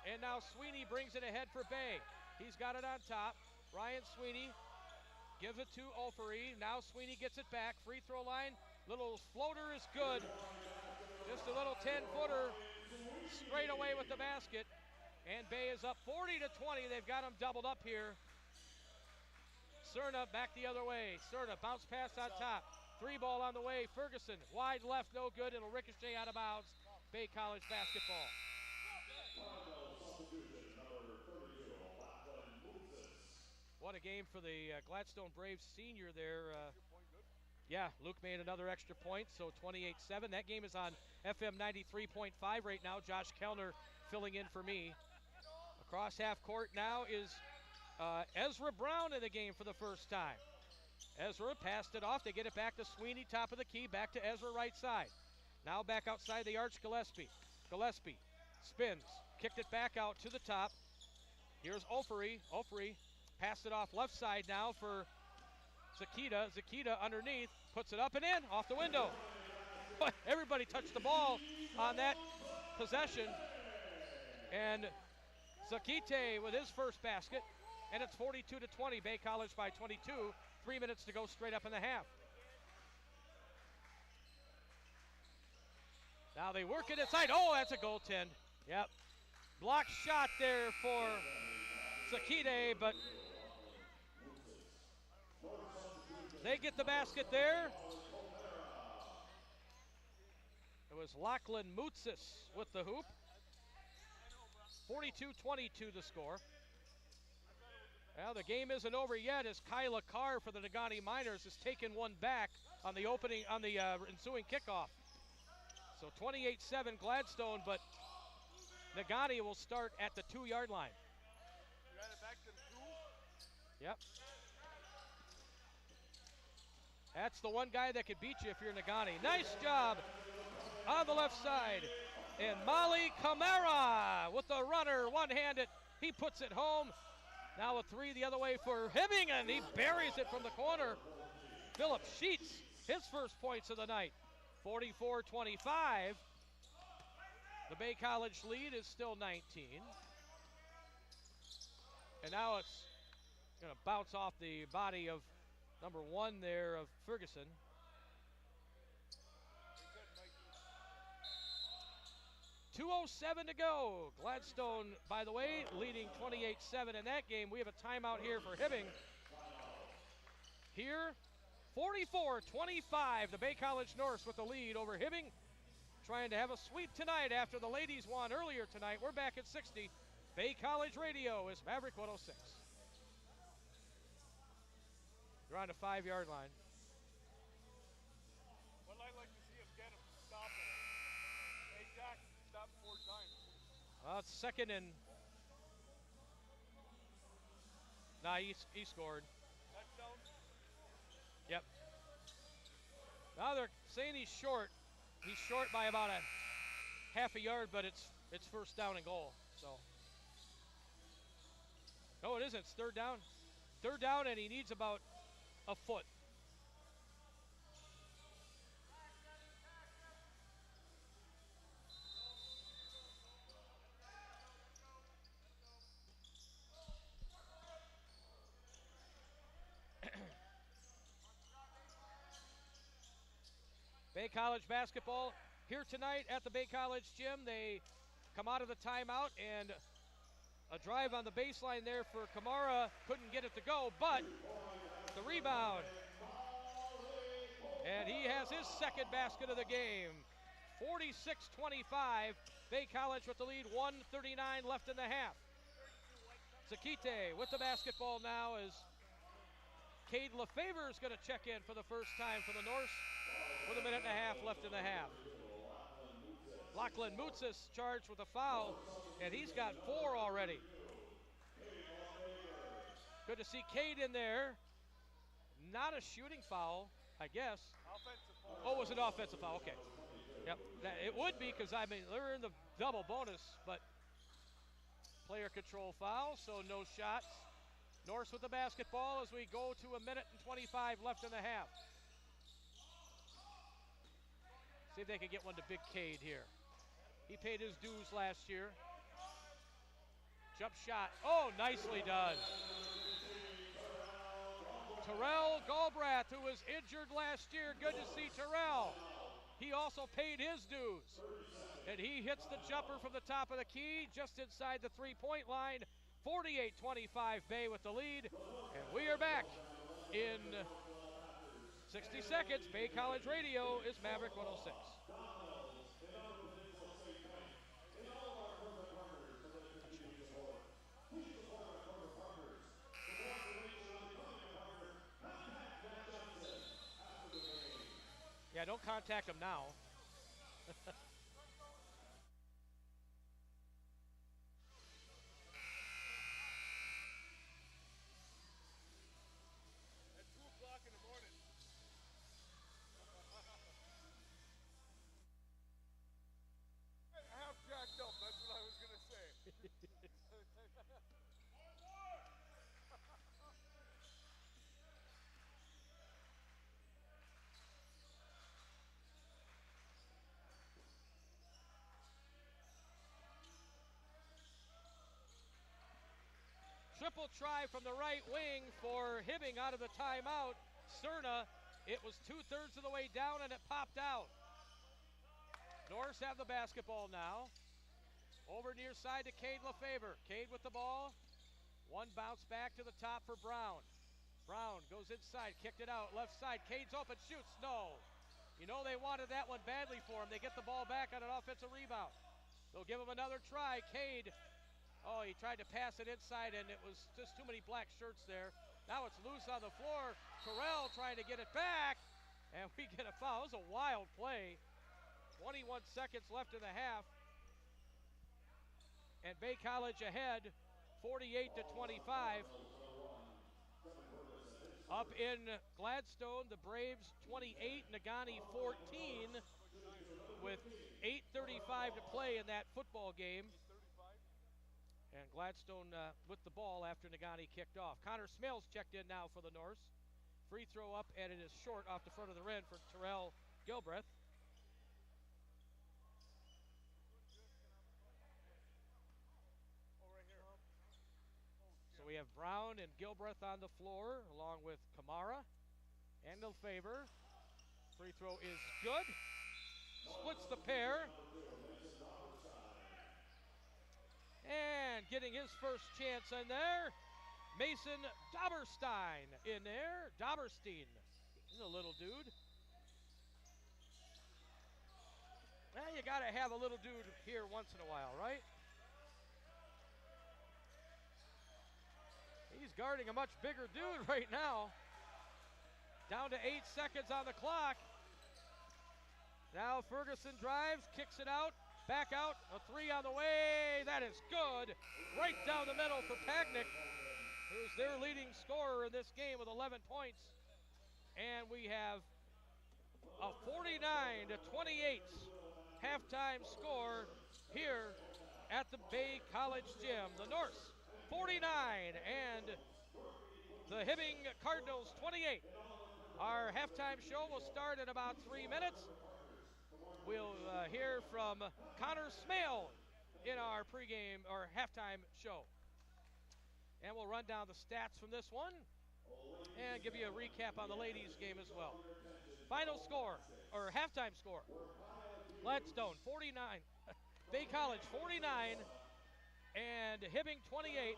And now Sweeney brings it ahead for Bay. He's got it on top. Ryan Sweeney gives it to Offery. Now Sweeney gets it back. Free throw line. Little floater is good. Just a little 10-footer straight away with the basket. And Bay is up 40-20. They've got them doubled up here. Cerna back the other way. Cerna bounce pass on top. 3 ball on the way. Ferguson wide left, no good. It'll ricochet out of bounds. Bay College basketball. What a game for the Gladstone Braves senior there. Yeah, Luke made another extra point, so 28-7. That game is on FM 93.5 right now. Josh Kellner filling in for me. Across half court now is Ezra Brown in the game for the first time. Ezra passed it off. They get it back to Sweeney, top of the key. Back to Ezra, right side. Now back outside the arch, Gillespie. Gillespie spins, kicked it back out to the top. Here's Ofri. Ofri passed it off left side now for Zakita. Zakita underneath, puts it up and in, off the window. Everybody touched the ball on that possession. And Zakite with his first basket. And it's 42-20, Bay College by 22. 3 minutes to go straight up in the half. Now they work it inside. Oh, that's a goaltend. Yep. Block shot there for Zakite, but they get the basket there. It was Lachlan Mutsis with the hoop. 42-22 the score. Well, the game isn't over yet as Kyla Carr for the Negaunee Miners has taken one back on the ensuing kickoff. So 28-7 Gladstone, but Negaunee will start at the 2-yard line. You ran it back to the 2? Yep. That's the one guy that could beat you if you're Negaunee. Nice job on the left side. And Mali Camara with the runner, one-handed. He puts it home. Now a 3 the other way for Hibbing, and he buries it from the corner. Philip Sheets, his first points of the night. 44-25. The Bay College lead is still 19. And now it's going to bounce off the body of number 1 there of Ferguson. .207 to go. Gladstone, by the way, leading 28-7 in that game. We have a timeout here for Hibbing. Here, 44-25. The Bay College Norse with the lead over Hibbing. Trying to have a sweep tonight after the ladies won earlier tonight. We're back at 60. Bay College Radio is Maverick 106. They're on the 5-yard line. What I'd like to see is get him stopping. Hey, Jack, stop 4 times. Well, it's second and... Nah, he scored. Touchdown? Yep. Now they're saying he's short. He's short by about a half a yard, but it's first down and goal. So. No, it isn't. It's third down. Third down, and he needs about a foot. Bay College basketball here tonight at the Bay College gym. They come out of the timeout, and a drive on the baseline there for Kamara. Couldn't get it to go, but the rebound. And he has his second basket of the game. 46-25. Bay College with the lead, 1:39 left in the half. Zakite with the basketball now as Cade LeFavor is going to check in for the first time for the Norse with a minute and a half left in the half. Lachlan Mutsis charged with a foul, and he's got 4 already. Good to see Cade in there. Not a shooting foul, I guess. Offensive foul. Oh, it was an offensive foul, okay. Yep, it would be because, I mean, they're in the double bonus, but player control foul, so no shots. Norse with the basketball as we go to a minute and 25 left in the half. See if they can get one to Big Cade here. He paid his dues last year. Jump shot. Oh, nicely done. Terrell Galbraith, who was injured last year. Good to see Terrell. He also paid his dues. And he hits the jumper from the top of the key, just inside the three-point line. 48-25 Bay with the lead. And we are back in 60 seconds. Bay College Radio is Maverick 106. Yeah, don't contact them now. At 2 o'clock in the morning. Half jacked up, that's what I was going to say. Triple try from the right wing for Hibbing out of the timeout. Cerna, it was 2/3 of the way down and it popped out. Norse have the basketball now. Over near side to Cade LaFavor. Cade with the ball. One bounce back to the top for Brown. Brown goes inside, kicked it out, left side. Cade's open, shoots, no. You know they wanted that one badly for him. They get the ball back on an offensive rebound. They'll give him another try. Cade, oh, he tried to pass it inside and it was just too many black shirts there. Now it's loose on the floor. Terrell trying to get it back, and we get a foul. It was a wild play. 21 seconds left in the half. And Bay College ahead, 48-25. Up in Gladstone, the Braves 28, Nagani 14, with 8:35 to play in that football game. And Gladstone with the ball after Nagani kicked off. Connor Smales checked in now for the Norse. Free throw up, and it is short off the front of the rim for Terrell Gilbreth. So we have Brown and Gilbreth on the floor, along with Kamara and LaFavor. Free throw is good. Splits the pair. And getting his first chance in there, Mason Dauberstein in there. Dauberstein, he's a little dude. Well, you got to have a little dude here once in a while, right? He's guarding a much bigger dude right now. Down to 8 seconds on the clock. Now Ferguson drives, kicks it out, back out, a three on the way. That is good. Right down the middle for Pagnick, who's their leading scorer in this game with 11 points. And we have a 49-28 halftime score here at the Bay College Gym. The Norse 49 and the Hibbing Cardinals 28. Our halftime show will start in about 3 minutes. We'll hear from Connor Smale in our pregame or halftime show. And we'll run down the stats from this one and give you a recap on the ladies' game as well. Final score, or halftime score. Gladstone 49, Bay College 49, and Hibbing 28.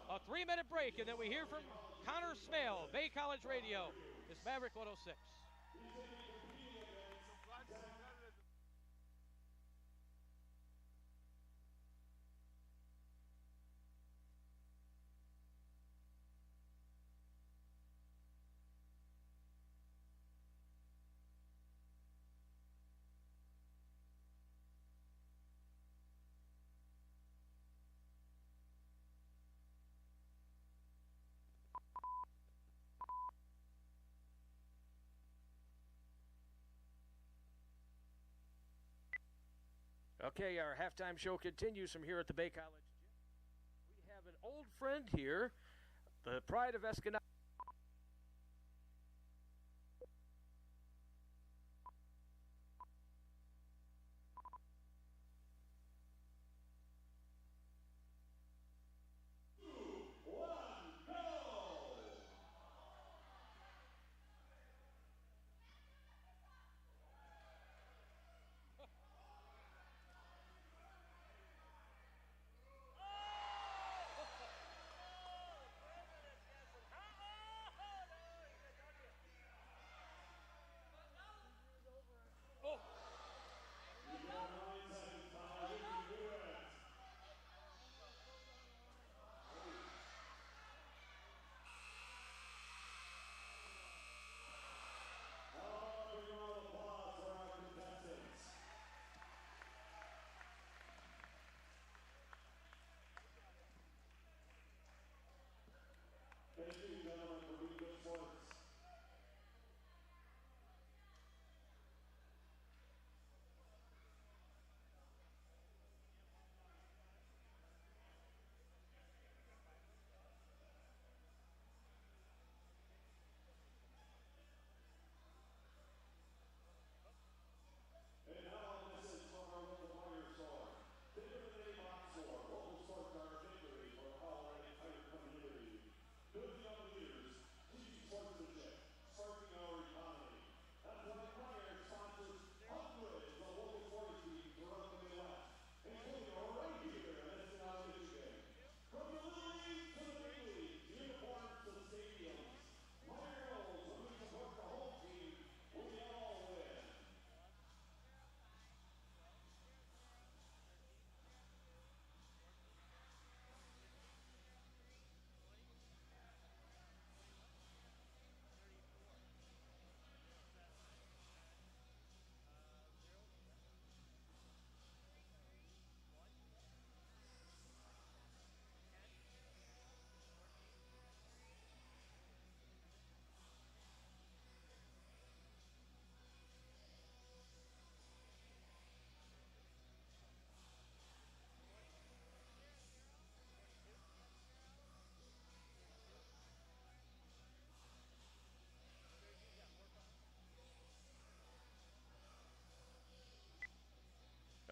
A 3-minute break, and then we hear from Connor Smale, Bay College Radio. It's Maverick 106. Okay, our halftime show continues from here at the Bay College Gym. We have an old friend here, the pride of Escanaba.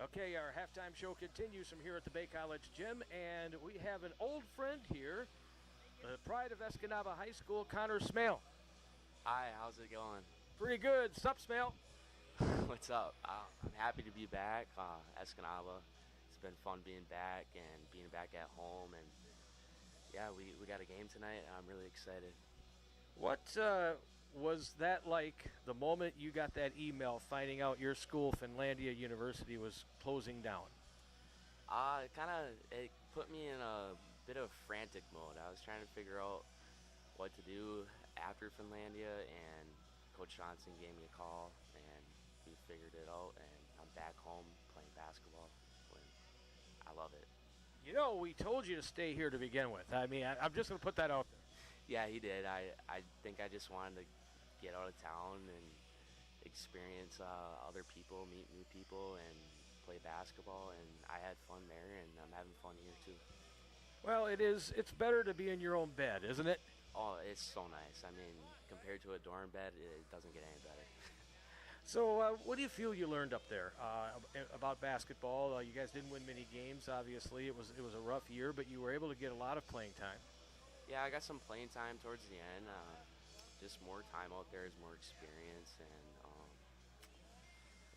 Okay, our halftime show continues from here at the Bay College Gym, and we have an old friend here, the pride of Escanaba High School, Connor Smale. Hi, how's it going? Pretty good. Sup, Smale? What's up? I'm happy to be back. Escanaba. It's been fun being back and being back at home. And yeah, we got a game tonight, and I'm really excited. What was that like the moment you got that email finding out your school, Finlandia University, was closing down? It put me in a bit of frantic mode. I was trying to figure out what to do after Finlandia, and Coach Johnson gave me a call, and we figured it out, and I'm back home playing basketball. I love it. You know, we told you to stay here to begin with. I mean, I'm just going to put that out there. Yeah, he did. I think I just wanted to get out of town and experience other people, meet new people, and play basketball, and I had fun there, and I'm having fun here too. Well, it's better to be in your own bed, isn't it? Oh, it's so nice. I mean, compared to a dorm bed, it doesn't get any better. So what do you feel you learned up there about basketball? You guys didn't win many games, obviously. It was a rough year, but you were able to get a lot of playing time. Yeah, I got some playing time towards the end. Just more time out there is more experience, and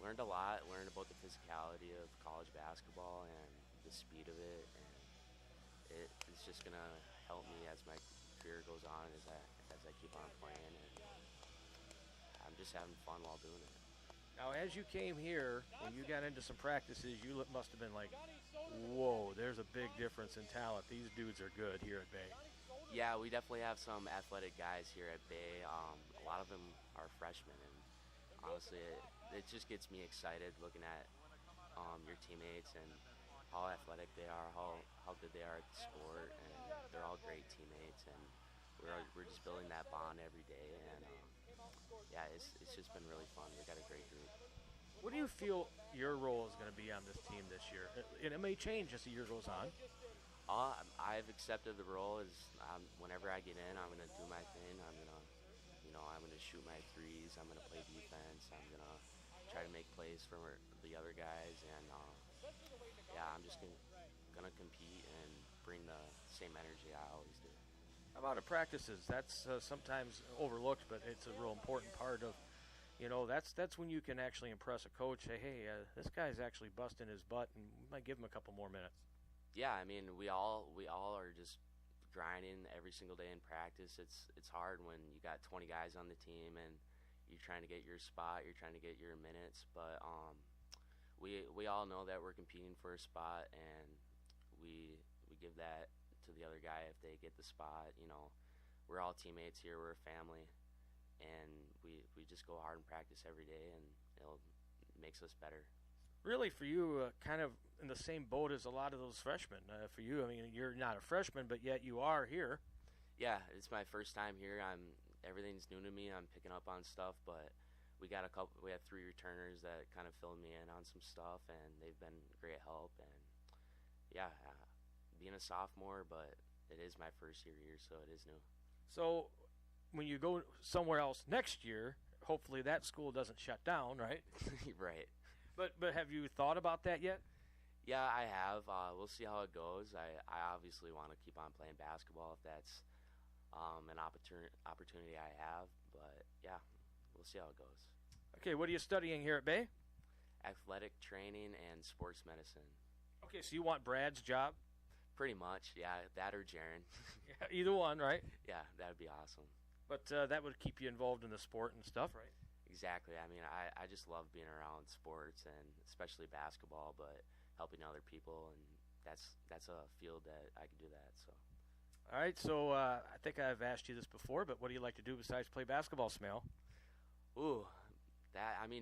learned a lot. Learned about the physicality of college basketball and the speed of it, and it's just gonna help me as my career goes on as I keep on playing, and I'm just having fun while doing it. Now, as you came here, when you got into some practices, you must have been like, whoa, there's a big difference in talent. These dudes are good here at Bay. Yeah, we definitely have some athletic guys here at Bay. A lot of them are freshmen, and honestly, it just gets me excited looking at your teammates and how athletic they are, how good they are at the sport, and they're all great teammates, and we're just building that bond every day, and yeah, it's just been really fun. We got a great group. What do you feel your role is going to be on this team this year? And it may change as the year goes on. I've accepted the role as whenever I get in, I'm going to do my thing. I'm going to shoot my threes. I'm going to play defense. I'm going to try to make plays for the other guys, and yeah, I'm just going to compete and bring the same energy I always do. How about at practices? That's sometimes overlooked, but it's a real important part of, that's when you can actually impress a coach. Say, hey, this guy's actually busting his butt, and we might give him a couple more minutes. Yeah, I mean, we all are just grinding every single day in practice. It's hard when you got 20 guys on the team and you're trying to get your spot, you're trying to get your minutes, but we all know that we're competing for a spot, and we give that to the other guy if they get the spot. We're all teammates here, we're a family, and we just go hard in practice every day, and it makes us better. Really, for you, kind of in the same boat as a lot of those freshmen. For you, I mean, you're not a freshman, but yet you are here. Yeah, it's my first time here. Everything's new to me. I'm picking up on stuff, but we have 3 returners that kind of fill me in on some stuff, and they've been great help. And yeah, being a sophomore, but it is my first year here, so it is new. So when you go somewhere else next year, hopefully that school doesn't shut down, right? Right. But have you thought about that yet? Yeah, I have. We'll see how it goes. I obviously want to keep on playing basketball if that's an opportunity I have. But yeah, we'll see how it goes. Okay, what are you studying here at Bay? Athletic training and sports medicine. Okay, so you want Brad's job? Pretty much, yeah. That or Jaron. Yeah, either one, right? Yeah, that would be awesome. But that would keep you involved in the sport and stuff, right? Exactly. I mean, I just love being around sports, and especially basketball, but helping other people, and that's a field that I can do that. So. All right, so I think I've asked you this before, but what do you like to do besides play basketball, Smale? Ooh,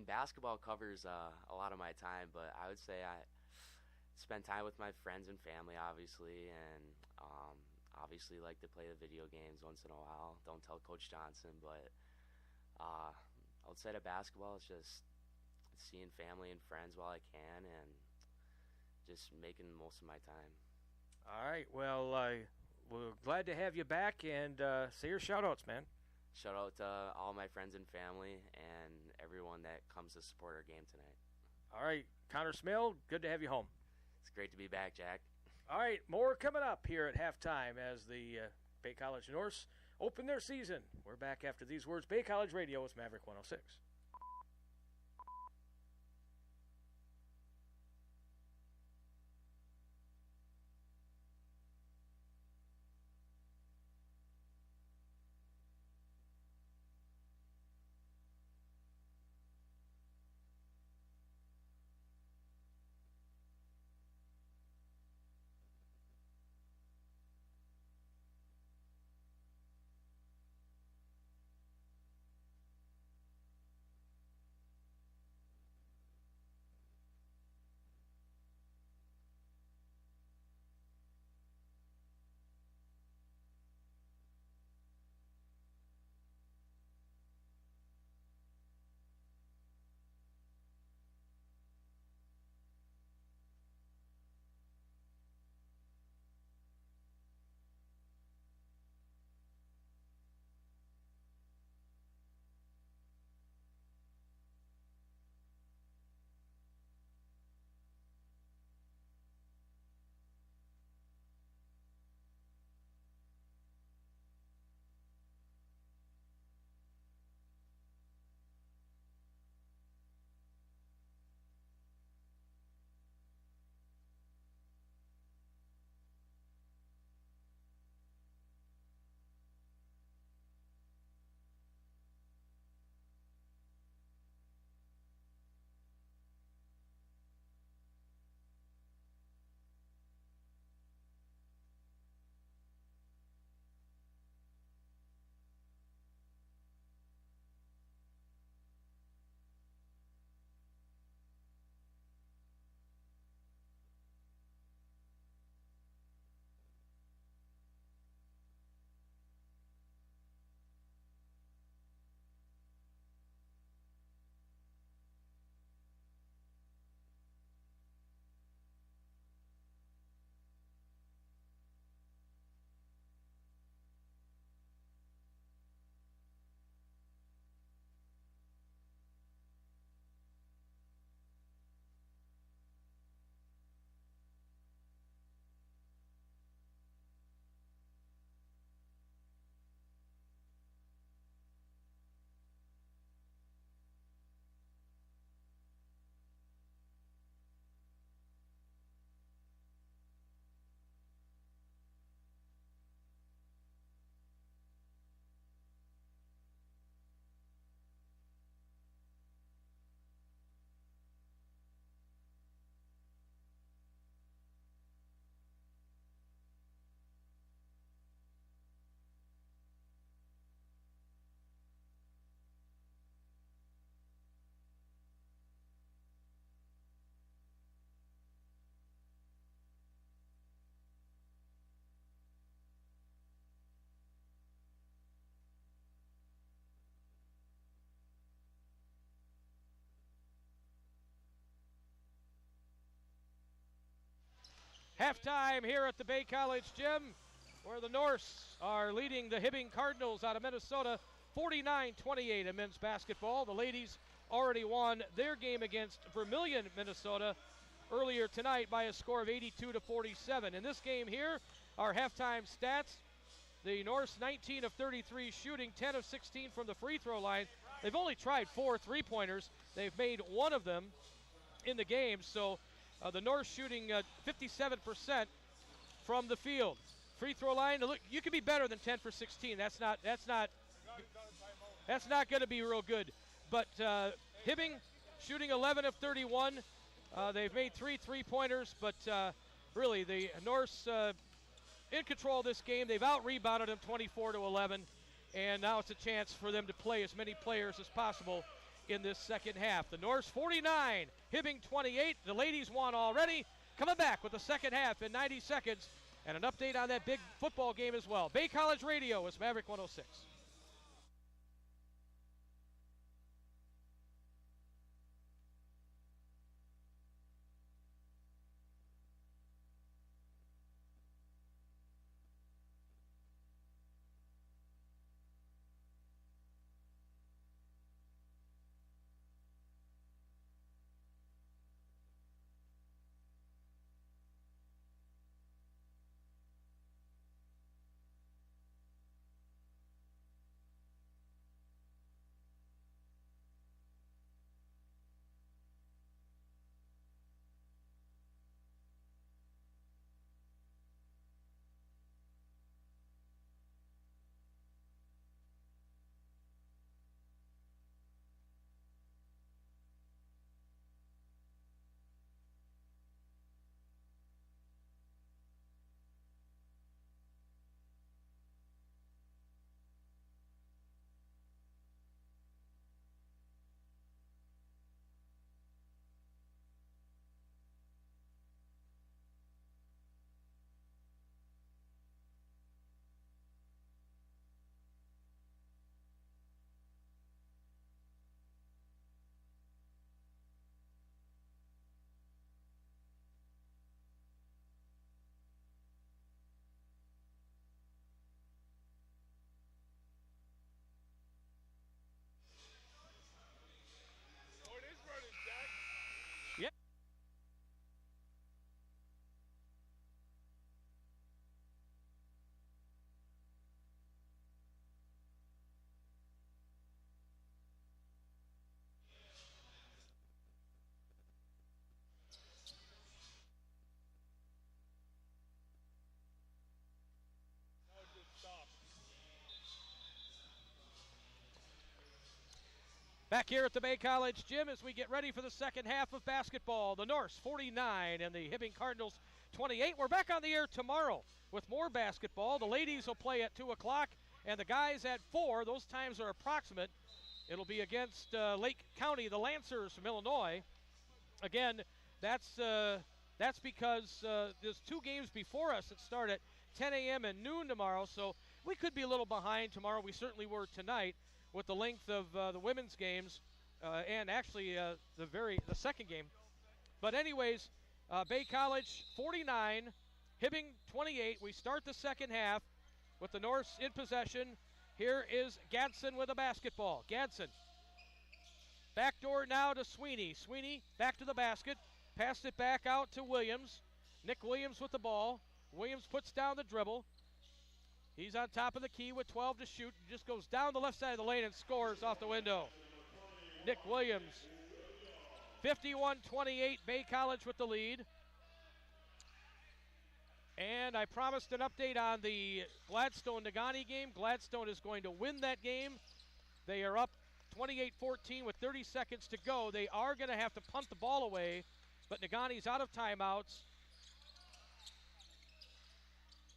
basketball covers a lot of my time, but I would say I spend time with my friends and family, obviously, and obviously like to play the video games once in a while. Don't tell Coach Johnson, but outside of basketball, it's just seeing family and friends while I can, and just making the most of my time. All right, well, we're glad to have you back, and say your shout-outs, man. Shout out to all my friends and family and everyone that comes to support our game tonight. All right, Connor Smale, good to have you home. It's great to be back, Jack. All right, more coming up here at halftime as the Bay College Norse open their season. We're back after these words. Bay College Radio is Maverick 106. Halftime here at the Bay College Gym, where the Norse are leading the Hibbing Cardinals out of Minnesota 49-28 in men's basketball. The ladies already won their game against Vermilion, Minnesota earlier tonight by a score of 82-47. In this game here, our halftime stats: the Norse 19 of 33 shooting, 10 of 16 from the free throw line. They've only tried 4 three-pointers. They've made one of them in the game, so the Norse shooting 57% from the field. Free throw line, look, you can be better than 10 for 16. That's not going to be real good. But Hibbing shooting 11 of 31. They've made 3 three-pointers, but really the Norse in control of this game. They've out-rebounded them 24-11, and now it's a chance for them to play as many players as possible in this second half. The Norse 49, Hibbing 28. The ladies won already. Coming back with the second half in 90 seconds and an update on that big football game as well. Bay College Radio is Maverick 106. Back here at the Bay College Gym as we get ready for the second half of basketball. The Norse 49 and the Hibbing Cardinals 28. We're back on the air tomorrow with more basketball. The ladies will play at 2 o'clock and the guys at 4. Those times are approximate. It'll be against Lake County, the Lancers from Illinois. Again, that's because there's 2 games before us that start at 10 a.m. and noon tomorrow, so we could be a little behind tomorrow. We certainly were tonight with the length of the women's games and actually the second game. But anyways, Bay College 49, Hibbing 28. We start the second half with the Norse in possession. Here is Gadsden with a basketball. Gadsden. Backdoor now to Sweeney. Sweeney back to the basket. Passed it back out to Williams. Nick Williams with the ball. Williams puts down the dribble. He's on top of the key with 12 to shoot. Just goes down the left side of the lane and scores off the window. Nick Williams. 51-28, Bay College with the lead. And I promised an update on the Gladstone-Negaunee game. Gladstone is going to win that game. They are up 28-14 with 30 seconds to go. They are going to have to punt the ball away, but Negaunee's out of timeouts.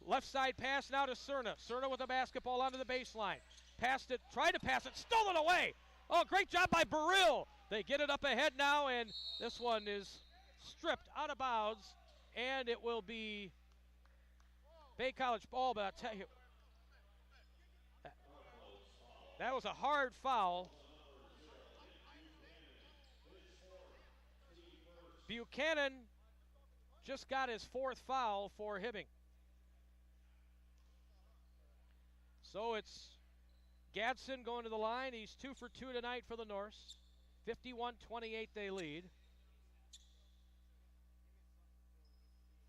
Left side pass now to Cerna. Cerna with the basketball onto the baseline. Passed it, tried to pass it, stolen away. Oh, great job by Burrill. They get it up ahead now, and this one is stripped out of bounds, and it will be Bay College ball, but I'll tell you, that was a hard foul. Buchanan just got his 4th foul for Hibbing. So it's Gadsden going to the line. He's 2 for 2 tonight for the Norse. 51-28 they lead.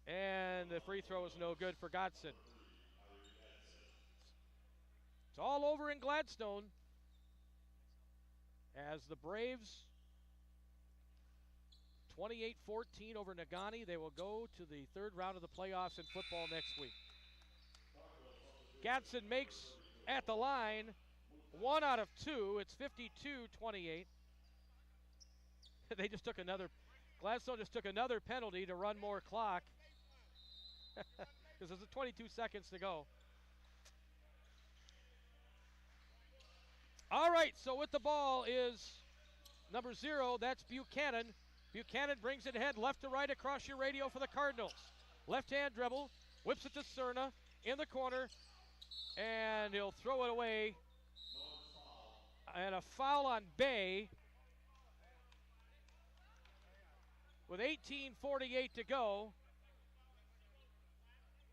And the free throw is no good for Godson. It's all over in Gladstone as the Braves 28-14 over Negaunee. They will go to the 3rd round of the playoffs in football next week. Gadsden makes at the line 1 out of 2. It's 52-28. They just took Gladstone just took another penalty to run more clock. Because there's 22 seconds to go. All right, so with the ball is number 0. That's Buchanan. Buchanan brings it ahead left to right across your radio for the Cardinals. Left-hand dribble, whips it to Cerna in the corner, and he'll throw it away. And a foul on Bay with 18:48 to go.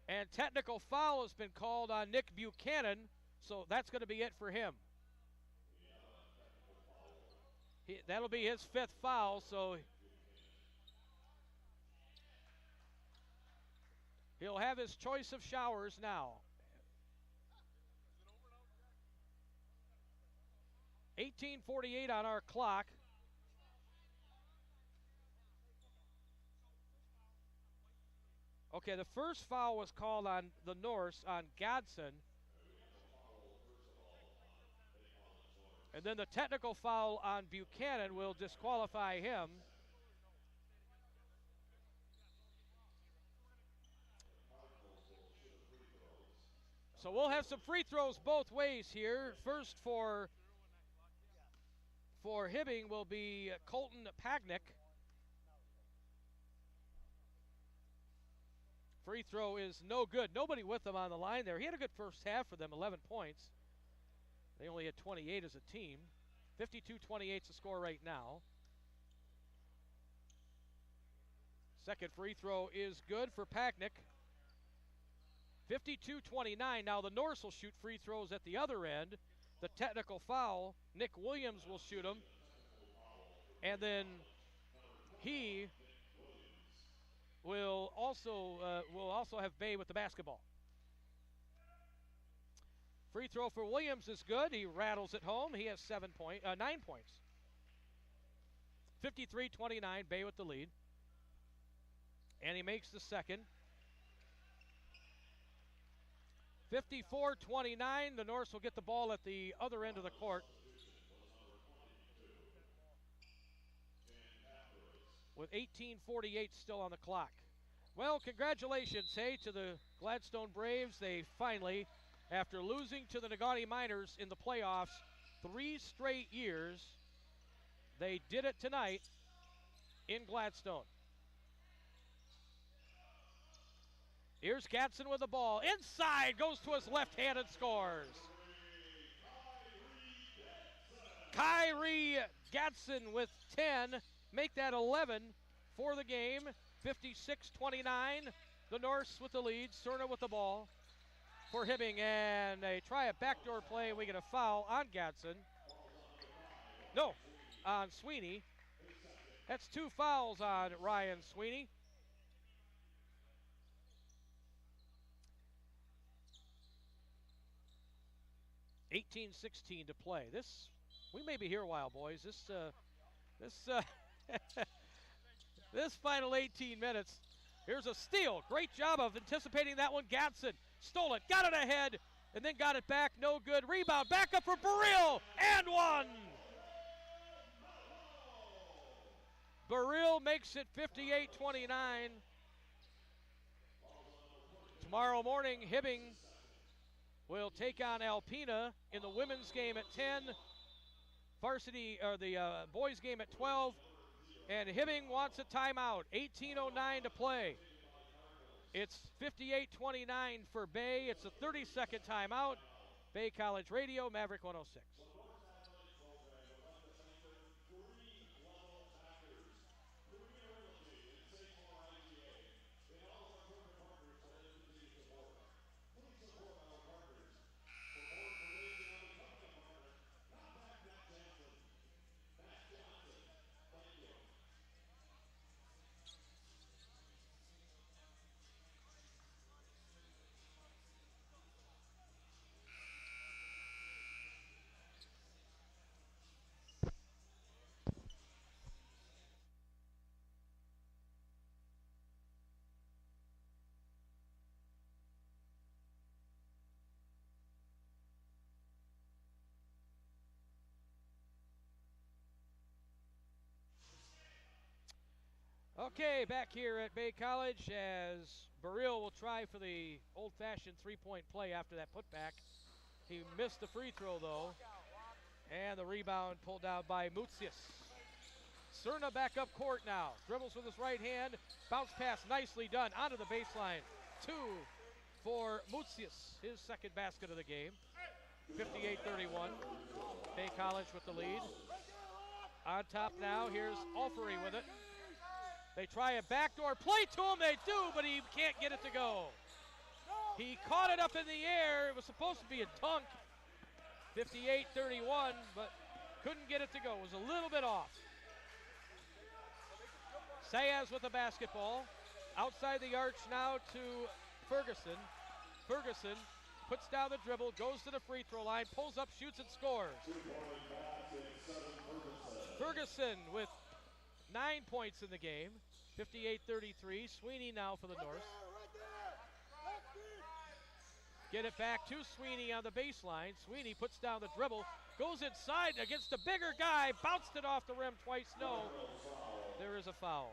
And technical foul has been called on Nick Buchanan, so that's going to be it for him. That'll be his 5th foul, so he'll have his choice of showers now. 18:48 on our clock. Okay, the first foul was called on the Norse, on Godson. And then the technical foul on Buchanan will disqualify him. So we'll have some free throws both ways here. First for Hibbing will be Colton Pagnick. Free throw is no good. Nobody with them on the line there. He had a good first half for them, 11 points. They only had 28 as a team. 52-28 is the score right now. Second free throw is good for Pagnick. 52-29. Now the Norse will shoot free throws at the other end. The technical foul, Nick Williams will shoot them. And then he will also have Bay with the basketball. Free throw for Williams is good. He rattles it home. He has 9 points. 53-29, Bay with the lead. And he makes the second. 54-29, the Norse will get the ball at the other end of the court. with 18:48 still on the clock. Well, congratulations, hey, to the Gladstone Braves. They finally, after losing to the Negaunee Miners in the playoffs 3 straight years, they did it tonight in Gladstone. Here's Gatson with the ball. Inside, goes to his left hand and scores. Kyrie Gatson with 10, make that 11 for the game. 56-29, the Norse with the lead. Cerna with the ball for Hibbing, and they try a backdoor play. We get a foul on Gatson. No, on Sweeney. That's 2 fouls on Ryan Sweeney. $18-16 to play. We may be here a while, boys. This final 18 minutes. Here's a steal. Great job of anticipating that one. Gatson stole it, got it ahead, and then got it back. No good. Rebound. Back up for Burrell. And one. Burrell makes it 58-29. Tomorrow morning, Hibbing will take on Alpena in the women's game at 10. Varsity, or the boys game at 12. And Hibbing wants a timeout. 18:09 to play. It's 58-29 for Bay. It's a 30-second timeout. Bay College Radio, Maverick 106. Okay, back here at Bay College as Burrell will try for the old-fashioned three-point play after that putback. He missed the free throw, though. And the rebound pulled down by Mutsius. Cerna back up court now. Dribbles with his right hand. Bounce pass nicely done onto the baseline. 2 for Mutsius, his second basket of the game. 58-31. Bay College with the lead. On top now, here's Alfery with it. They try a backdoor play to him. They do, but he can't get it to go. He caught it up in the air. It was supposed to be a dunk. 58-31, but couldn't get it to go. It was a little bit off. Sayas with the basketball. Outside the arch now to Ferguson. Ferguson puts down the dribble, goes to the free throw line, pulls up, shoots, and scores. Ferguson with 9 points in the game, 58-33. Sweeney now for the Norse. Get it back to Sweeney on the baseline. Sweeney puts down the dribble, goes inside against the bigger guy, bounced it off the rim twice. No, there is a foul.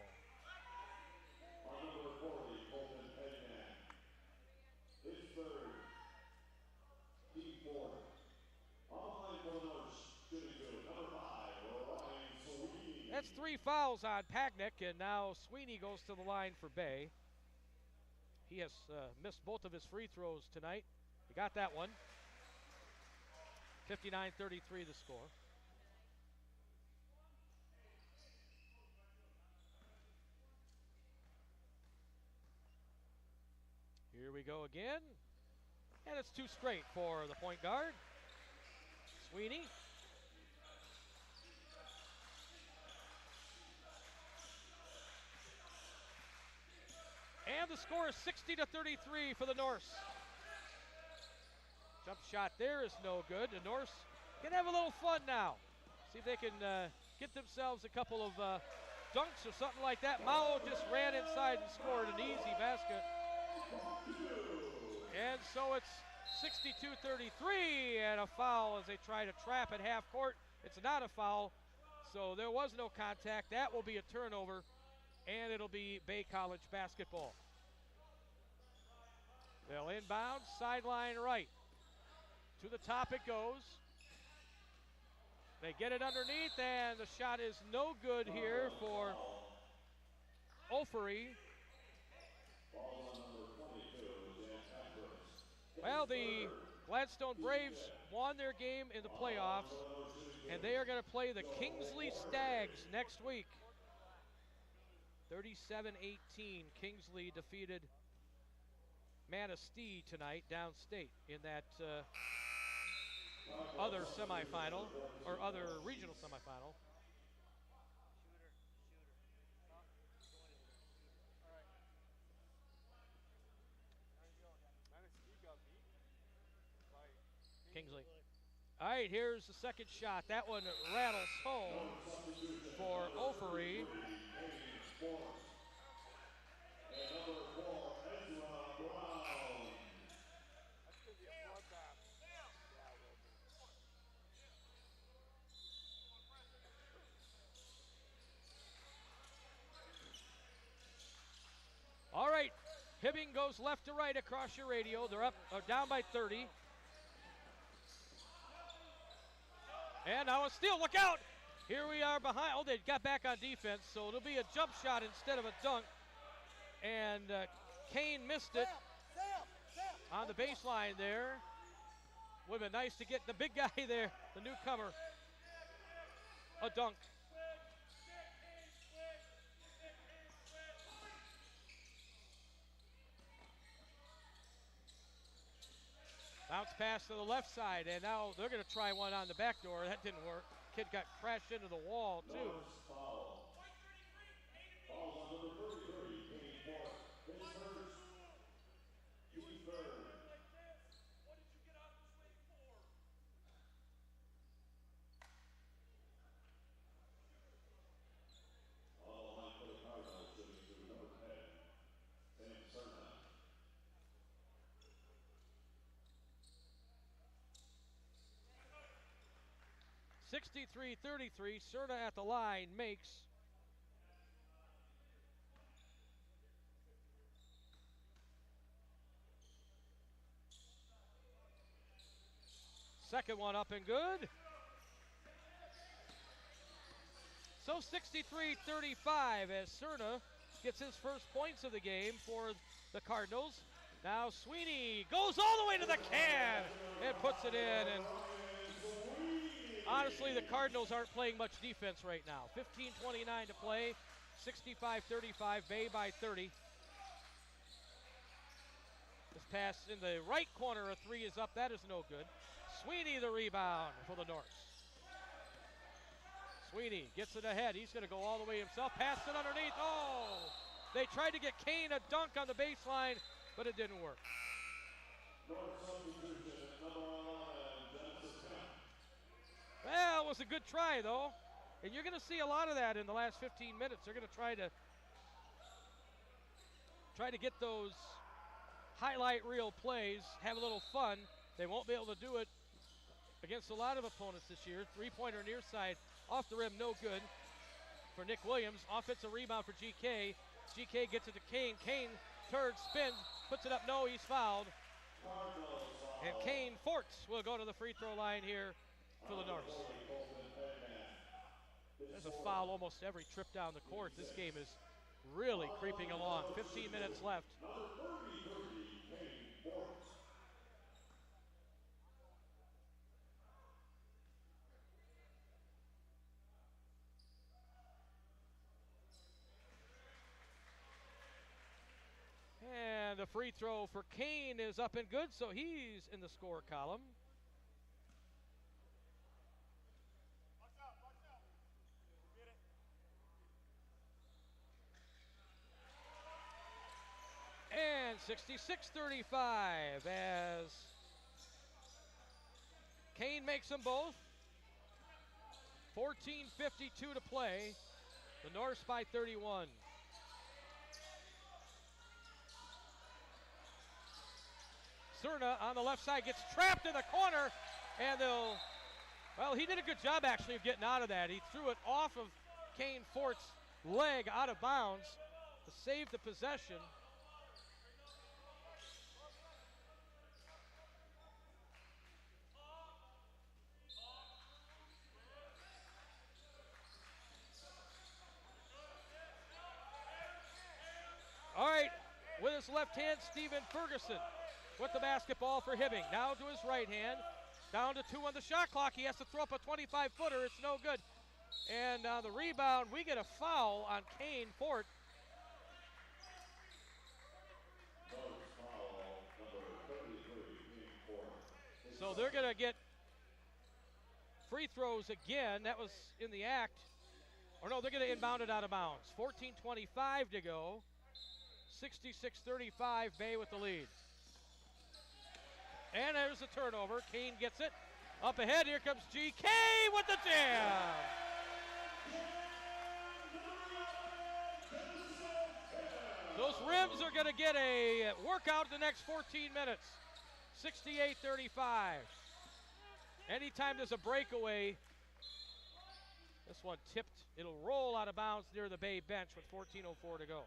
That's 3 fouls on Pagnick, and now Sweeney goes to the line for Bay. He has missed both of his free throws tonight. He got that one. 59-33 the score. Here we go again. And it's 2 straight for the point guard. Sweeney. And the score is 60-33 for the Norse. Jump shot there is no good. The Norse can have a little fun now. See if they can get themselves a couple of dunks or something like that. Mao just ran inside and scored an easy basket. And so it's 62-33 and a foul as they try to trap at half court. It's not a foul, so there was no contact. That will be a turnover and it'll be Bay College basketball. They'll inbound, sideline right. To the top it goes. They get it underneath, and the shot is no good here for Offery. Well, the Gladstone Braves won their game in the playoffs, and they are going to play the Kingsley Stags next week. 37-18, Kingsley defeated Manistee tonight downstate in that other semifinal, or other regional semifinal. Kingsley. All right, here's the second shot. That one rattles home for Offery. All right, Hibbing goes left to right across your radio. They're up, down by 30. And now a steal, look out! Here we are behind, they got back on defense, so it'll be a jump shot instead of a dunk. And Kane missed it on the baseline there. Would have been nice to get the big guy there, the newcomer, a dunk. Bounce pass to the left side, and now they're going to try one on the back door. That didn't work. Kid got crashed into the wall, too. (63-33), Cerna at the line makes. Second one up and good. So 63-35 as Cerna gets his first points of the game for the Cardinals. Now Sweeney goes all the way to the can and puts it in. And honestly, the Cardinals aren't playing much defense right now. 15:29 to play, 65-35, Bay by 30. This pass in the right corner, a three is up, that is no good. Sweeney the rebound for the Norse. Sweeney gets it ahead, he's going to go all the way himself, pass it underneath, oh! They tried to get Kane a dunk on the baseline, but it didn't work. Well, it was a good try, though. And you're going to see a lot of that in the last 15 minutes. They're going to try to get those highlight reel plays, have a little fun. They won't be able to do it against a lot of opponents this year. Three-pointer near side, off the rim, no good for Nick Williams. Offensive rebound for GK. GK gets it to Kane. Kane turns, spins, puts it up. No, he's fouled. And Kane Forts will go to the free throw line here for the Norse. There's a foul almost every trip down the court. This game is really creeping along. 15 minutes left. And the free throw for Kane is up and good, so he's in the score column. And 66-35 as Kane makes them both. 14:52 to play. The Norse by 31. Cerna on the left side gets trapped in the corner, and he did a good job actually of getting out of that. He threw it off of Kane Forts leg out of bounds to save the possession. All right, with his left hand, Stephen Ferguson with the basketball for Hibbing. Now to his right hand, down to 2 on the shot clock. He has to throw up a 25-footer. It's no good. And on the rebound, we get a foul on Kane Fort. So they're going to get free throws again. That was in the act. Or no, they're going to inbound it out of bounds. 14:25 to go. 66-35, Bay with the lead. And there's a turnover. Kane gets it. Up ahead, here comes GK with the jam. Those rims are going to get a workout the next 14 minutes. 68-35. Anytime there's a breakaway, this one tipped. It'll roll out of bounds near the Bay bench with 14:04 to go.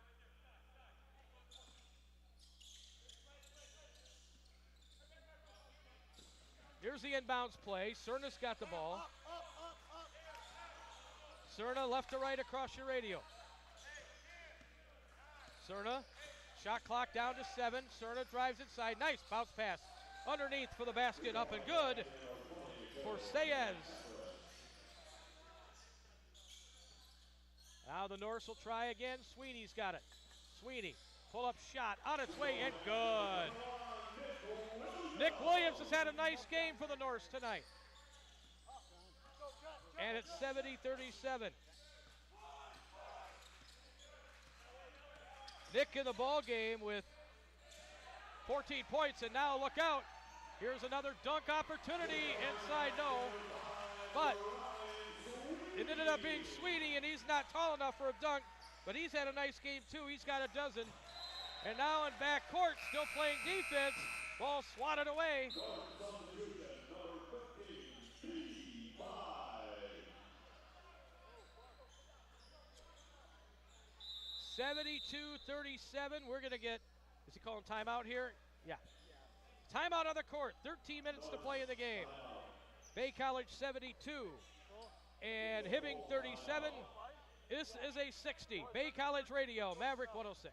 Here's the inbounds play. Cerna's got the ball. Cerna left to right across your radio. Cerna, shot clock down to 7. Cerna drives inside. Nice bounce pass. Underneath for the basket, up and good for Sayez. Now the Norse will try again. Sweeney's got it. Sweeney, pull up shot, on its way and good. Nick Williams has had a nice game for the Norse tonight. And it's 70-37. Nick in the ball game with 14 points, and now look out. Here's another dunk opportunity inside, no. But it ended up being Sweeney, and he's not tall enough for a dunk, but he's had a nice game too. He's got a dozen. And now in backcourt, still playing defense. Ball swatted away. 72-37. We're going to get, is he calling timeout here? Yeah. Timeout on the court. 13 minutes to play in the game. Bay College 72 and Hibbing 37. This is a 60. Bay College Radio, Maverick 106.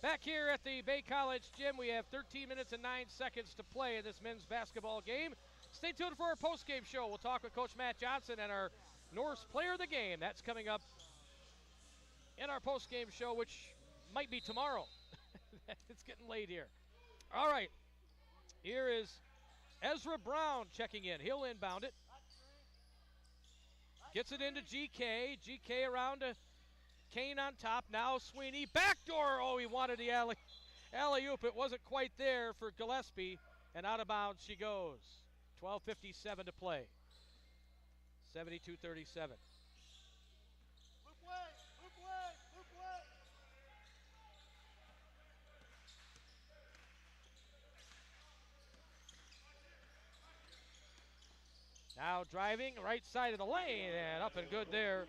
Back here at the Bay College gym, we have 13 minutes and 9 seconds to play in this men's basketball game. Stay tuned for our postgame show. We'll talk with Coach Matt Johnson and our Norse player of the game. That's coming up in our postgame show, which might be tomorrow. It's getting late here. All right, here is Ezra Brown checking in. He'll inbound it. Gets it into GK. GK around to Kane on top. Now Sweeney. Backdoor. Oh, he wanted the alley-oop. It wasn't quite there for Gillespie. And out of bounds she goes. 12:57 to play. 72-37. Now driving right side of the lane, and up and good there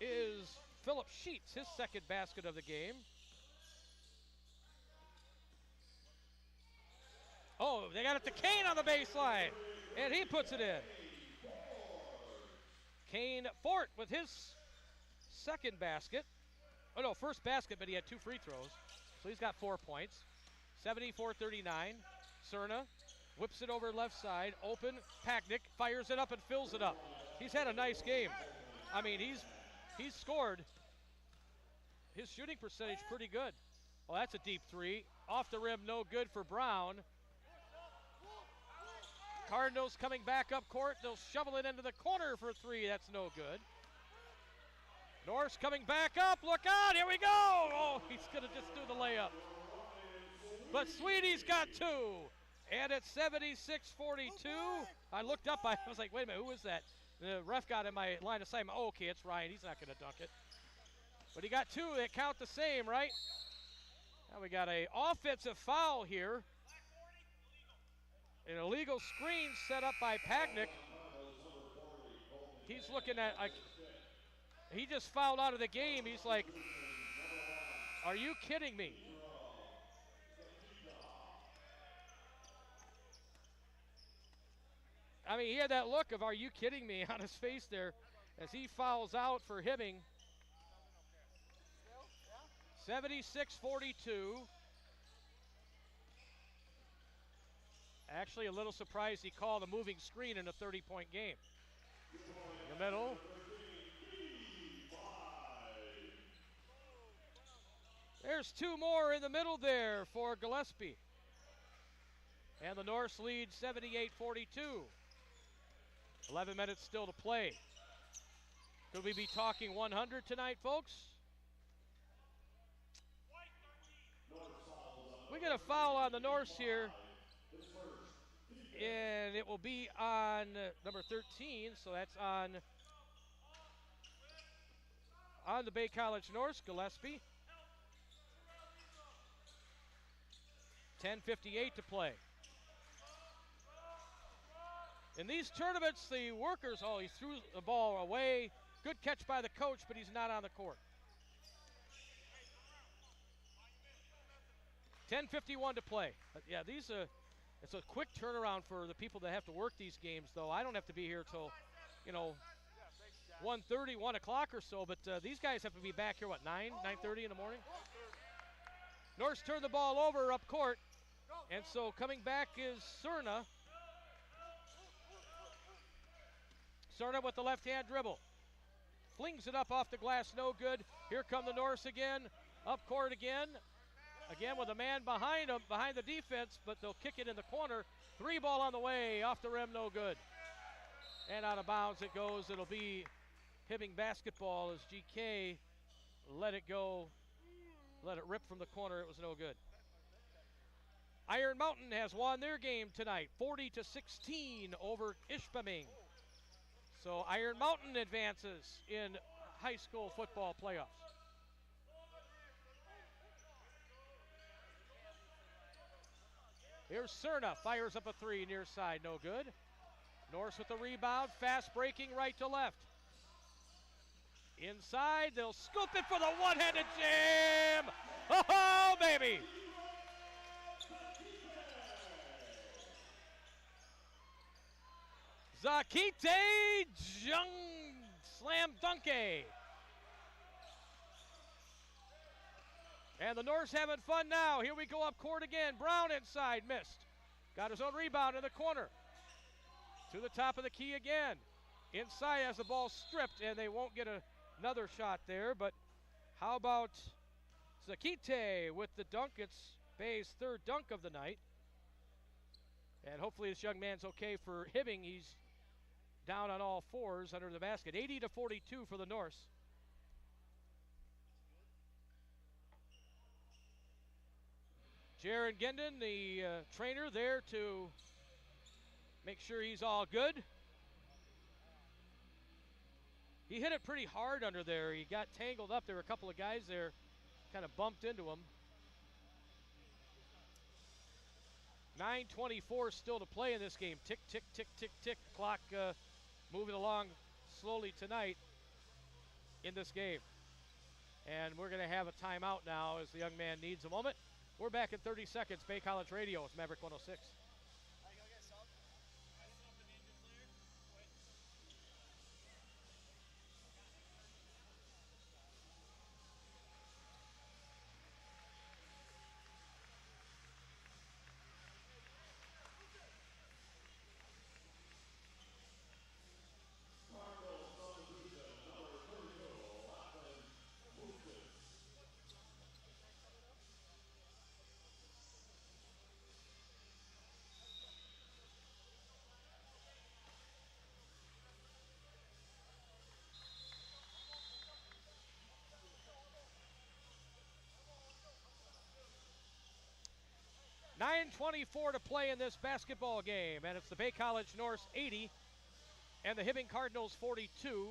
is Philip Sheets, his second basket of the game. Oh, they got it to Kane on the baseline, and he puts it in. Kane Fort with his second basket. Oh, no, first basket, but he had 2 free throws. So he's got 4 points. 74-39. Cerna whips it over left side. Open. Packnick fires it up and fills it up. He's had a nice game. I mean, he's scored. His shooting percentage pretty good. Oh, that's a deep 3. Off the rim, no good for Brown. Cardinals coming back up court. They'll shovel it into the corner for 3. That's no good. Norse coming back up. Look out. Here we go. Oh, he's going to just do the layup. But Sweety's got 2. And it's 76-42. I looked up. I was like, wait a minute. Who is that? The ref got in my line of sight. Oh, okay, it's Ryan. He's not going to dunk it. But he got 2 that count the same, right? Now we got an offensive foul here. An illegal screen set up by Packnick. He's looking at, he just fouled out of the game. He's like, are you kidding me? I mean, he had that look of, are you kidding me, on his face there as he fouls out for Hibbing. 76-42. Actually, a little surprised he called a moving screen in a 30-point game. In the middle. There's 2 more in the middle there for Gillespie. And the Norse lead 78-42. 11 minutes still to play. Could we be talking 100 tonight, folks? We get a foul on the Norse here. And it will be on number 13, so that's on the Bay College Norse, Gillespie. 10:58 to play. In these tournaments, the workers, oh, he threw the ball away. Good catch by the coach, but he's not on the court. 10:51 to play. Yeah, it's a quick turnaround for the people that have to work these games, though. I don't have to be here till, 1:30, 1 o'clock or so, but these guys have to be back here, 9:30 in the morning? Norse turned the ball over up court, and so coming back is Cerna. Cerna with the left-hand dribble. Flings it up off the glass, no good. Here come the Norse again, up court again. Again with a man behind him, behind the defense, but they'll kick it in the corner. 3 ball on the way, off the rim, no good. And out of bounds it goes. It'll be Hibbing basketball as GK let it go, let it rip from the corner. It was no good. Iron Mountain has won their game tonight, 40-16 over Ishpeming. So Iron Mountain advances in high school football playoffs. Here's Cerna, fires up a 3 near side, no good. Norse with the rebound, fast breaking right to left. Inside, they'll scoop it for the one-handed jam. Oh, baby. Zakite Jung slam dunke. And the Norse having fun now. Here we go up court again. Brown inside, missed. Got his own rebound in the corner. To the top of the key again. Inside has the ball stripped, and they won't get another shot there. But how about Zakite with the dunk? It's Bay's 3rd dunk of the night. And hopefully this young man's okay for Hibbing. He's down on all 4s under the basket. 80-42 for the Norse. Jaron Gendon, the trainer, there to make sure he's all good. He hit it pretty hard under there. He got tangled up. There were a couple of guys there, kind of bumped into him. 9:24 still to play in this game. Tick, tick, tick, tick, tick. Clock moving along slowly tonight in this game. And we're going to have a timeout now as the young man needs a moment. We're back in 30 seconds. Bay College Radio. It's Maverick 106. 9:24 to play in this basketball game, and it's the Bay College Norse 80 and the Hibbing Cardinals 42.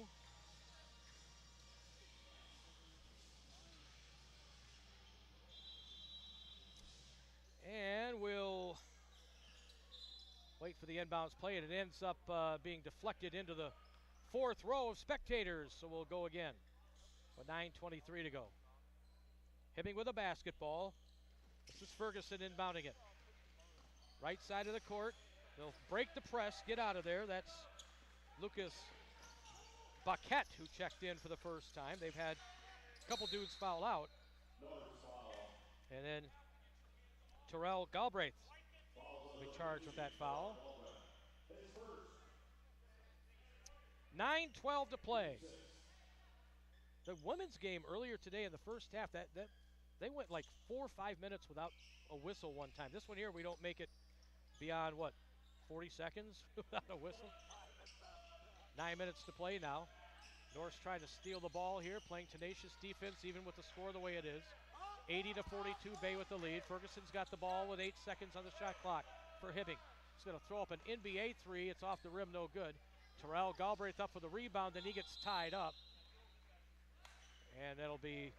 And we'll wait for the inbounds play, and it ends up being deflected into the fourth row of spectators, so we'll go again with 9:23 to go. Hibbing with a basketball. This is Ferguson inbounding it. Right side of the court. They'll break the press, get out of there. That's Lucas Baquette, who checked in for the first time. They've had a couple dudes foul out. And then Terrell Galbraith will be charged with that foul. 9:12 to play. The women's game earlier today in the first half, that they went like 4 or 5 minutes without a whistle one time. This one here, we don't make it beyond, 40 seconds without a whistle? 9 minutes to play now. Norse trying to steal the ball here, playing tenacious defense even with the score the way it is. 80-42, Bay with the lead. Ferguson's got the ball with 8 seconds on the shot clock for Hibbing. He's going to throw up an NBA three. It's off the rim, no good. Terrell Galbraith up for the rebound, then he gets tied up. And that'll be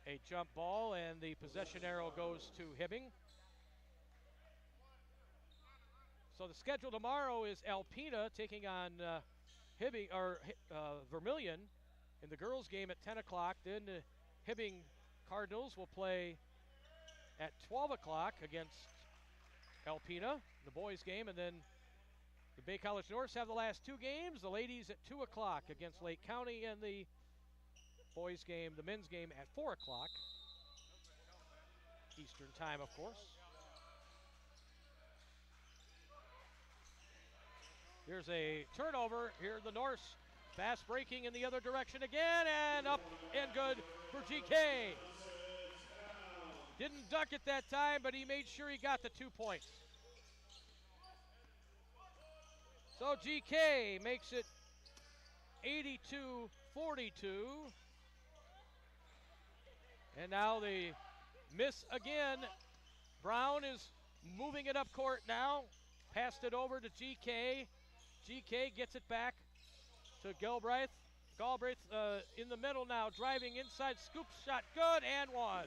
a jump ball, and the possession arrow goes to Hibbing. So the schedule tomorrow is Alpena taking on Hibbing or Vermilion in the girls' game at 10 o'clock. Then the Hibbing Cardinals will play at 12 o'clock against Alpena, the boys' game, and then the Bay College Norse have the last 2 games. The ladies at 2 o'clock against Lake County, and the boys' game, the men's game, at 4 o'clock Eastern time, of course. Here's a turnover. Here the Norse fast breaking in the other direction again, and up and good for GK. Didn't duck it that time, but he made sure he got the 2 points. So GK makes it 82-42. And now the miss again. Brown is moving it up court now. Passed it over to GK. GK gets it back to Galbraith. Galbraith in the middle now, driving inside, scoop shot, good, and one.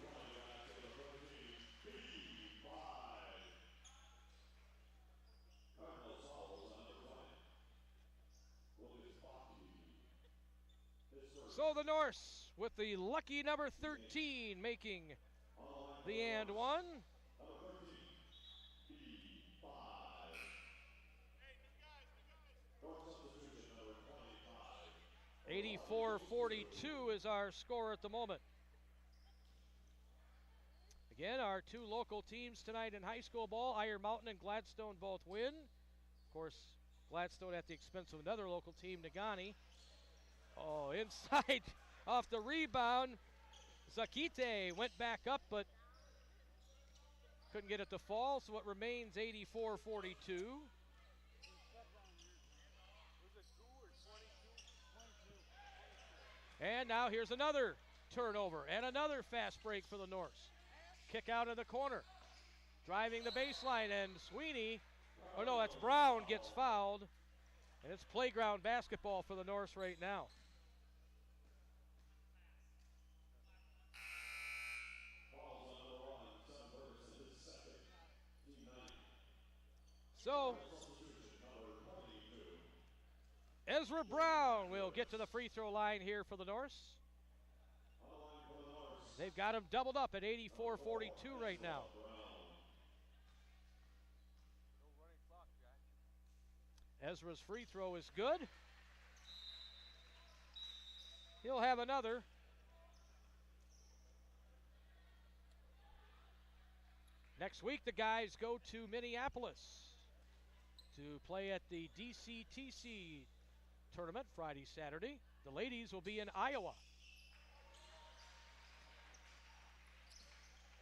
So the Norse with the lucky number 13 making the and one. 84-42 is our score at the moment. Again, our 2 local teams tonight in high school ball, Iron Mountain and Gladstone, both win. Of course, Gladstone at the expense of another local team, Nagani. Oh, inside off the rebound. Zakite went back up, but couldn't get it to fall, so it remains 84-42. And now here's another turnover and another fast break for the Norse. Kick out of the corner. Driving the baseline, and Sweeney, oh no, that's Brown, gets fouled. And it's playground basketball for the Norse right now. So, Ezra Brown will get to the free throw line here for the Norse. They've got them doubled up at 84-42 right now. Ezra's free throw is good. He'll have another. Next week, the guys go to Minneapolis to play at the DCTC tournament Friday, Saturday. The ladies will be in Iowa.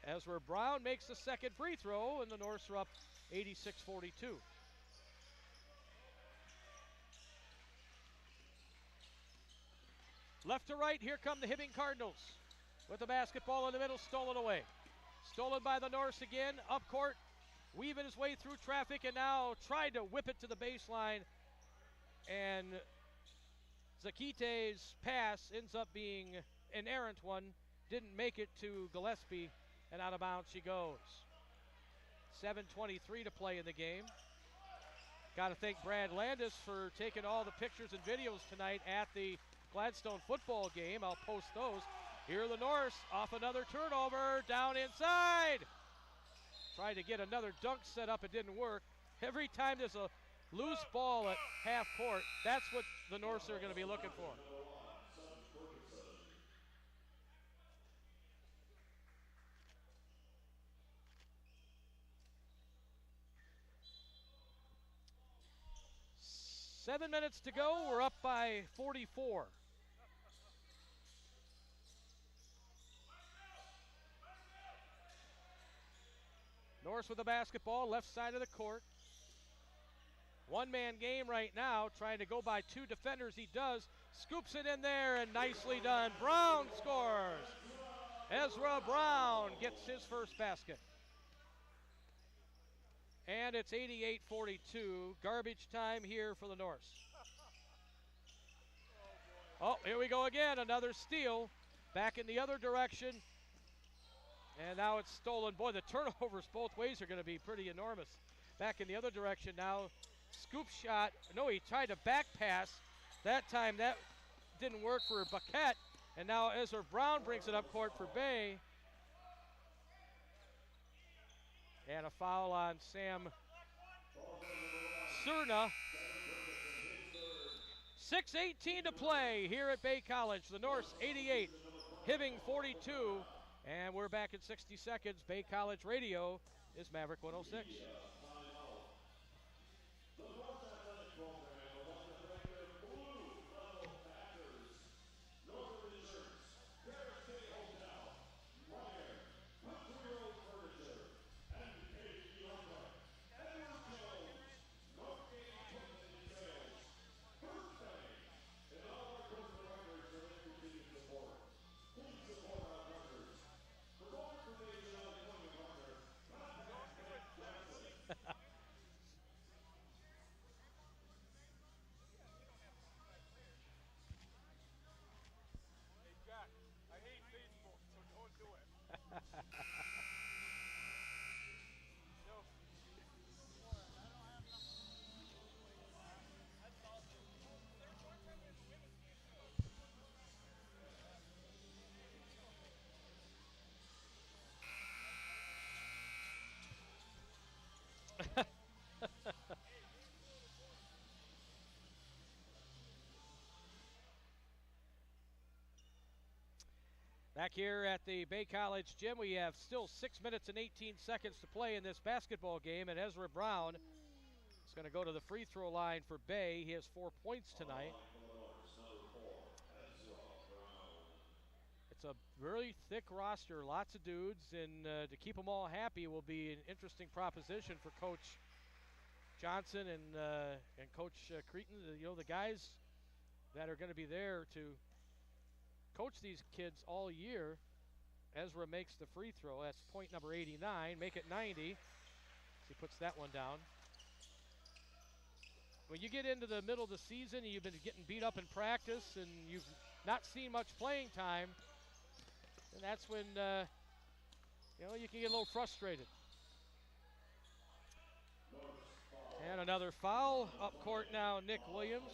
Ezra Brown makes the second free throw, and the Norths are up 86-42. Left to right, here come the Hibbing Cardinals with the basketball in the middle, stolen away. Stolen by the Norse again, up court, weaving his way through traffic, and now tried to whip it to the baseline. And Zakite's pass ends up being an errant one. Didn't make it to Gillespie, and out of bounds she goes. 7:23 to play in the game. Got to thank Brad Landis for taking all the pictures and videos tonight at the Gladstone football game. I'll post those. Here are the Norse off another turnover, down inside. Tried to get another dunk set up, it didn't work. Every time there's a loose ball at half court, that's what the Norse are going to be looking for. Seven minutes to go, we're up by 44. Norse with the basketball, left side of the court. One-man game right now, trying to go by two defenders. He does, scoops it in there, and nicely done. Brown scores. Ezra Brown gets his first basket. And it's 88-42. Garbage time here for the Norse. Oh, here we go again. Another steal. Back in the other direction. And now it's stolen. Boy, the turnovers both ways are going to be pretty enormous. Back in the other direction now. Scoop shot. No, he tried to back pass. That time that didn't work for Baquette. And now Ezra Brown brings it up court for Bay. And a foul on Sam Cerna. 6:18 to play here at Bay College. The Norse 88, Hibbing 42. And we're back in 60 seconds. Bay College Radio is Maverick 106. Back here at the Bay College gym, we have still 6 minutes and 18 seconds to play in this basketball game, and Ezra Brown is going to go to the free throw line for Bay. He has 4 points tonight. It's a really thick roster, lots of dudes, and to keep them all happy will be an interesting proposition for Coach Johnson and Coach Cretan. You know, the guys that are going to be there to coach these kids all year. Ezra makes the free throw. That's point number 89. Make it 90. He puts that one down. When you get into the middle of the season and you've been getting beat up in practice and you've not seen much playing time, and that's when you can get a little frustrated. And another foul up court now, Nick Williams.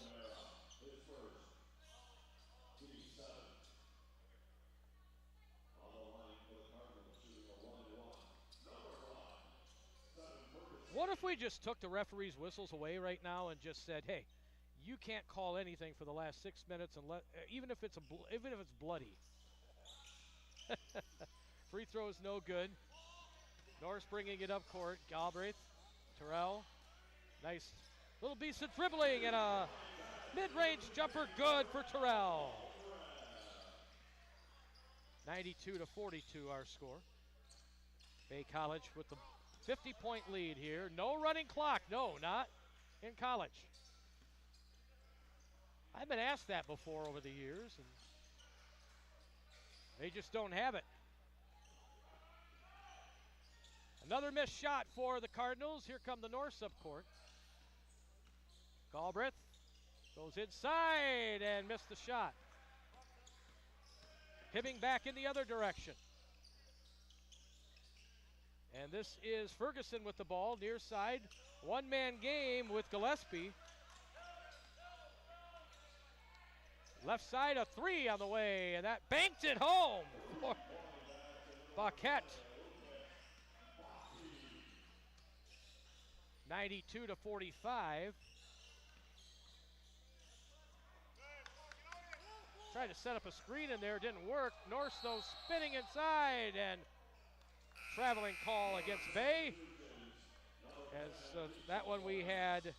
if we just took the referee's whistles away right now and just said, hey, you can't call anything for the last 6 minutes, and even if it's bloody. Free throw is no good. Norris bringing it up court. Galbraith, Terrell, nice little piece of dribbling and a mid-range jumper, good for Terrell. 92-42 our score. Bay College with the 50-point lead here. No running clock. No, not in college. I've been asked that before over the years, and they just don't have it. Another missed shot for the Cardinals. Here come the Norse up court. Galbraith goes inside and missed the shot. Hibbing back in the other direction. And this is Ferguson with the ball, near side. One-man game with Gillespie. Left side, a three on the way, and that banked it home for Paquette. 92-45. Tried to set up a screen in there, didn't work. Norse, though, spinning inside, and traveling call against Bay. As that one we had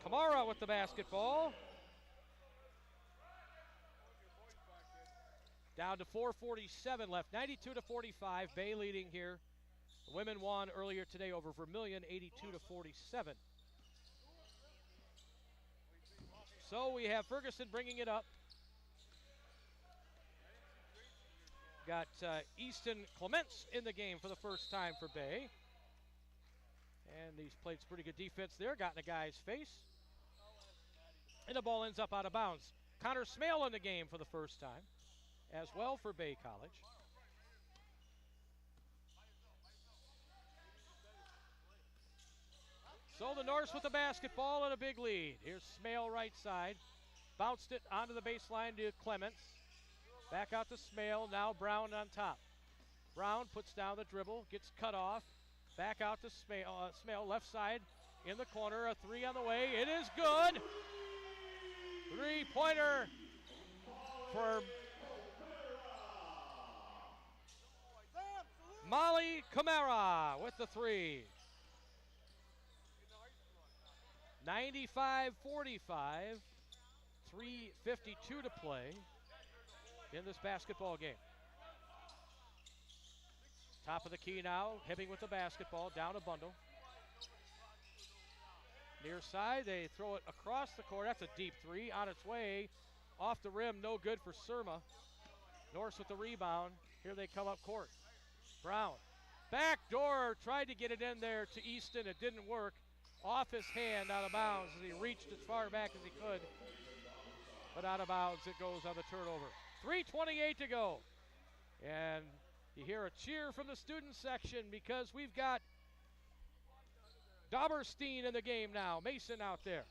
Kamara with the basketball. Down to 4:47 left, 92-45. Bay leading here. The women won earlier today over Vermilion, 82-47. So we have Ferguson bringing it up. Got Easton Clements in the game for the first time for Bay. And he's played some pretty good defense there, got in a guy's face. And the ball ends up out of bounds. Connor Smale in the game for the first time as well for Bay College. So the Norse with the basketball and a big lead. Here's Smale right side. Bounced it onto the baseline to Clements. Back out to Smale, now Brown on top. Brown puts down the dribble, gets cut off. Back out to Smale, left side in the corner, a three on the way. It is good. Three-pointer for Molly Camara with the three. 95-45, 3:52 to play in this basketball game. Top of the key now, Hibbing with the basketball, down a bundle. Near side, they throw it across the court. That's a deep three, on its way. Off the rim, no good for Surma. Norse with the rebound. Here they come up court. Brown, back door, tried to get it in there to Easton. It didn't work. Off his hand, out of bounds, as he reached as far back as he could. But out of bounds, it goes on the turnover. 3:28 to go. And you hear a cheer from the student section because we've got Dauberstein in the game now. Mason out there.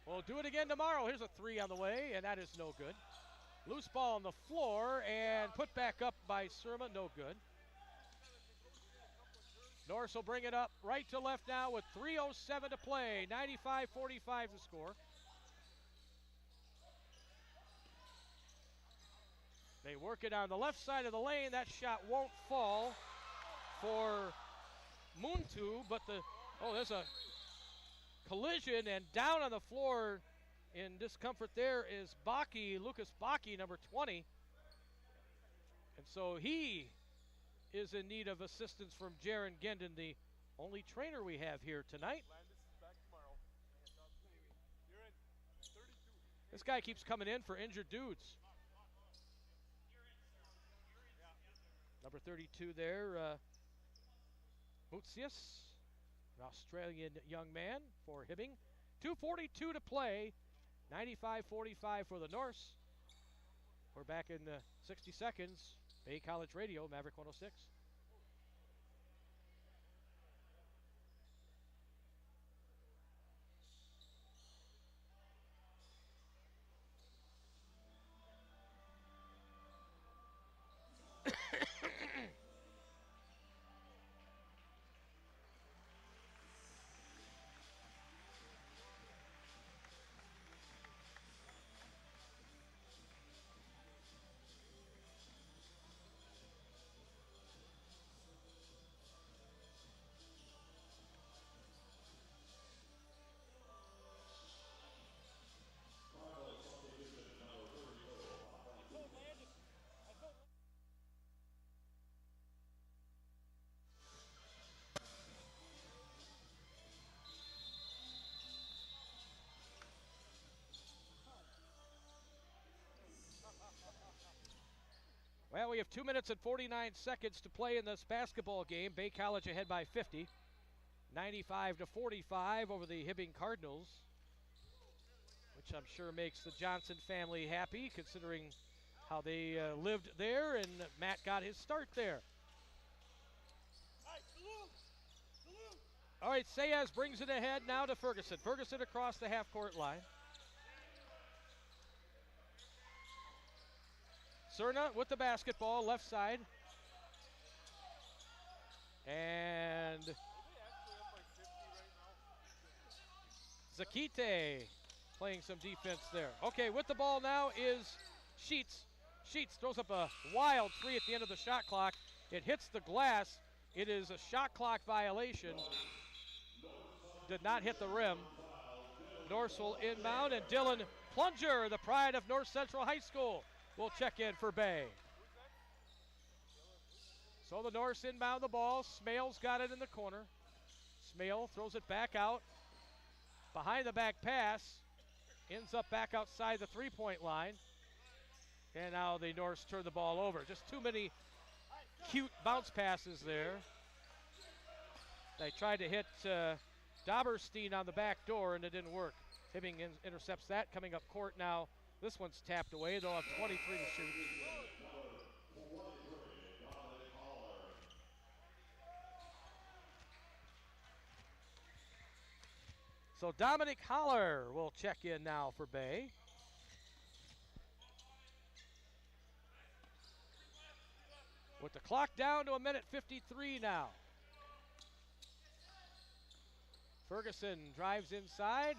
We'll do it again tomorrow. Here's a three on the way, and that is no good. Loose ball on the floor and put back up by Surma, no good. Norse will bring it up right to left now with 3:07 to play. 95-45 the score. They work it on the left side of the lane. That shot won't fall for Muntu, but there's a collision, and down on the floor in discomfort there is Baki, Lucas Baki, number 20. And so he is in need of assistance from Jaron Gendon, the only trainer we have here tonight. This guy keeps coming in for injured dudes. Number 32 there, Mutsius, an Australian young man for Hibbing. 2:42 to play, 95-45 for the Norse. We're back in 60 seconds. Bay College Radio, Maverick 106. Well, we have 2 minutes and 49 seconds to play in this basketball game. Bay College ahead by 50. 95-45 over the Hibbing Cardinals, which I'm sure makes the Johnson family happy, considering how they lived there, and Matt got his start there. All right, Sayas brings it ahead now to Ferguson. Ferguson across the half-court line. Cerna with the basketball, left side. And Zakite playing some defense there. Okay, with the ball now is Sheets. Sheets throws up a wild three at the end of the shot clock. It hits the glass. It is a shot clock violation. Did not hit the rim. Norse will inbound, and Dylan Plunger, the pride of North Central High School, will check in for Bay. So the Norse inbound the ball. Smale's got it in the corner. Smale throws it back out. Behind the back pass. Ends up back outside the three-point line. And now the Norse turn the ball over. Just too many cute bounce passes there. They tried to hit Dauberstein on the back door, and it didn't work. Hibbing intercepts that. Coming up court now. This one's tapped away. They'll have 23 to shoot. So Dominic Holler will check in now for Bay. With the clock down to 1:53 now. Ferguson drives inside,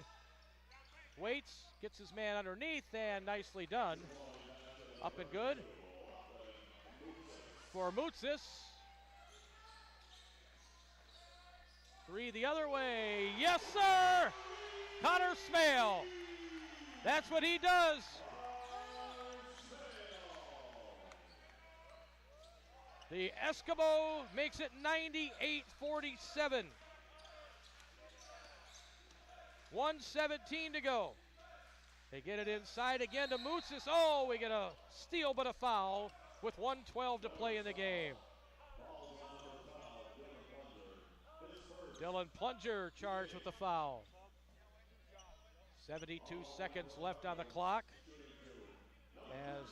waits, gets his man underneath, and nicely done. Up and good for Moutsis. Three the other way. Yes, sir! Connor Smale. That's what he does. The Eskimo makes it 98-47. 1:17 to go. They get it inside again to Moutsis. Oh, we get a steal but a foul with 1:12 to play in the game. Dylan Plunger charged with the foul. 72 seconds left on the clock. As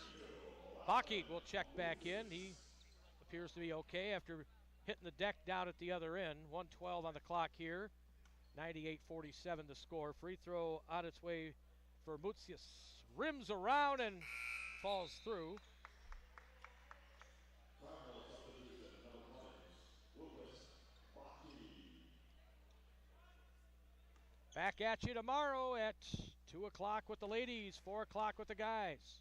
Baki will check back in. He appears to be okay after hitting the deck down at the other end. 1:12 on the clock here. 98-47 to score. Free throw on its way for Moutsis. Rims around and falls through. Back at you tomorrow at 2 o'clock with the ladies, 4 o'clock with the guys.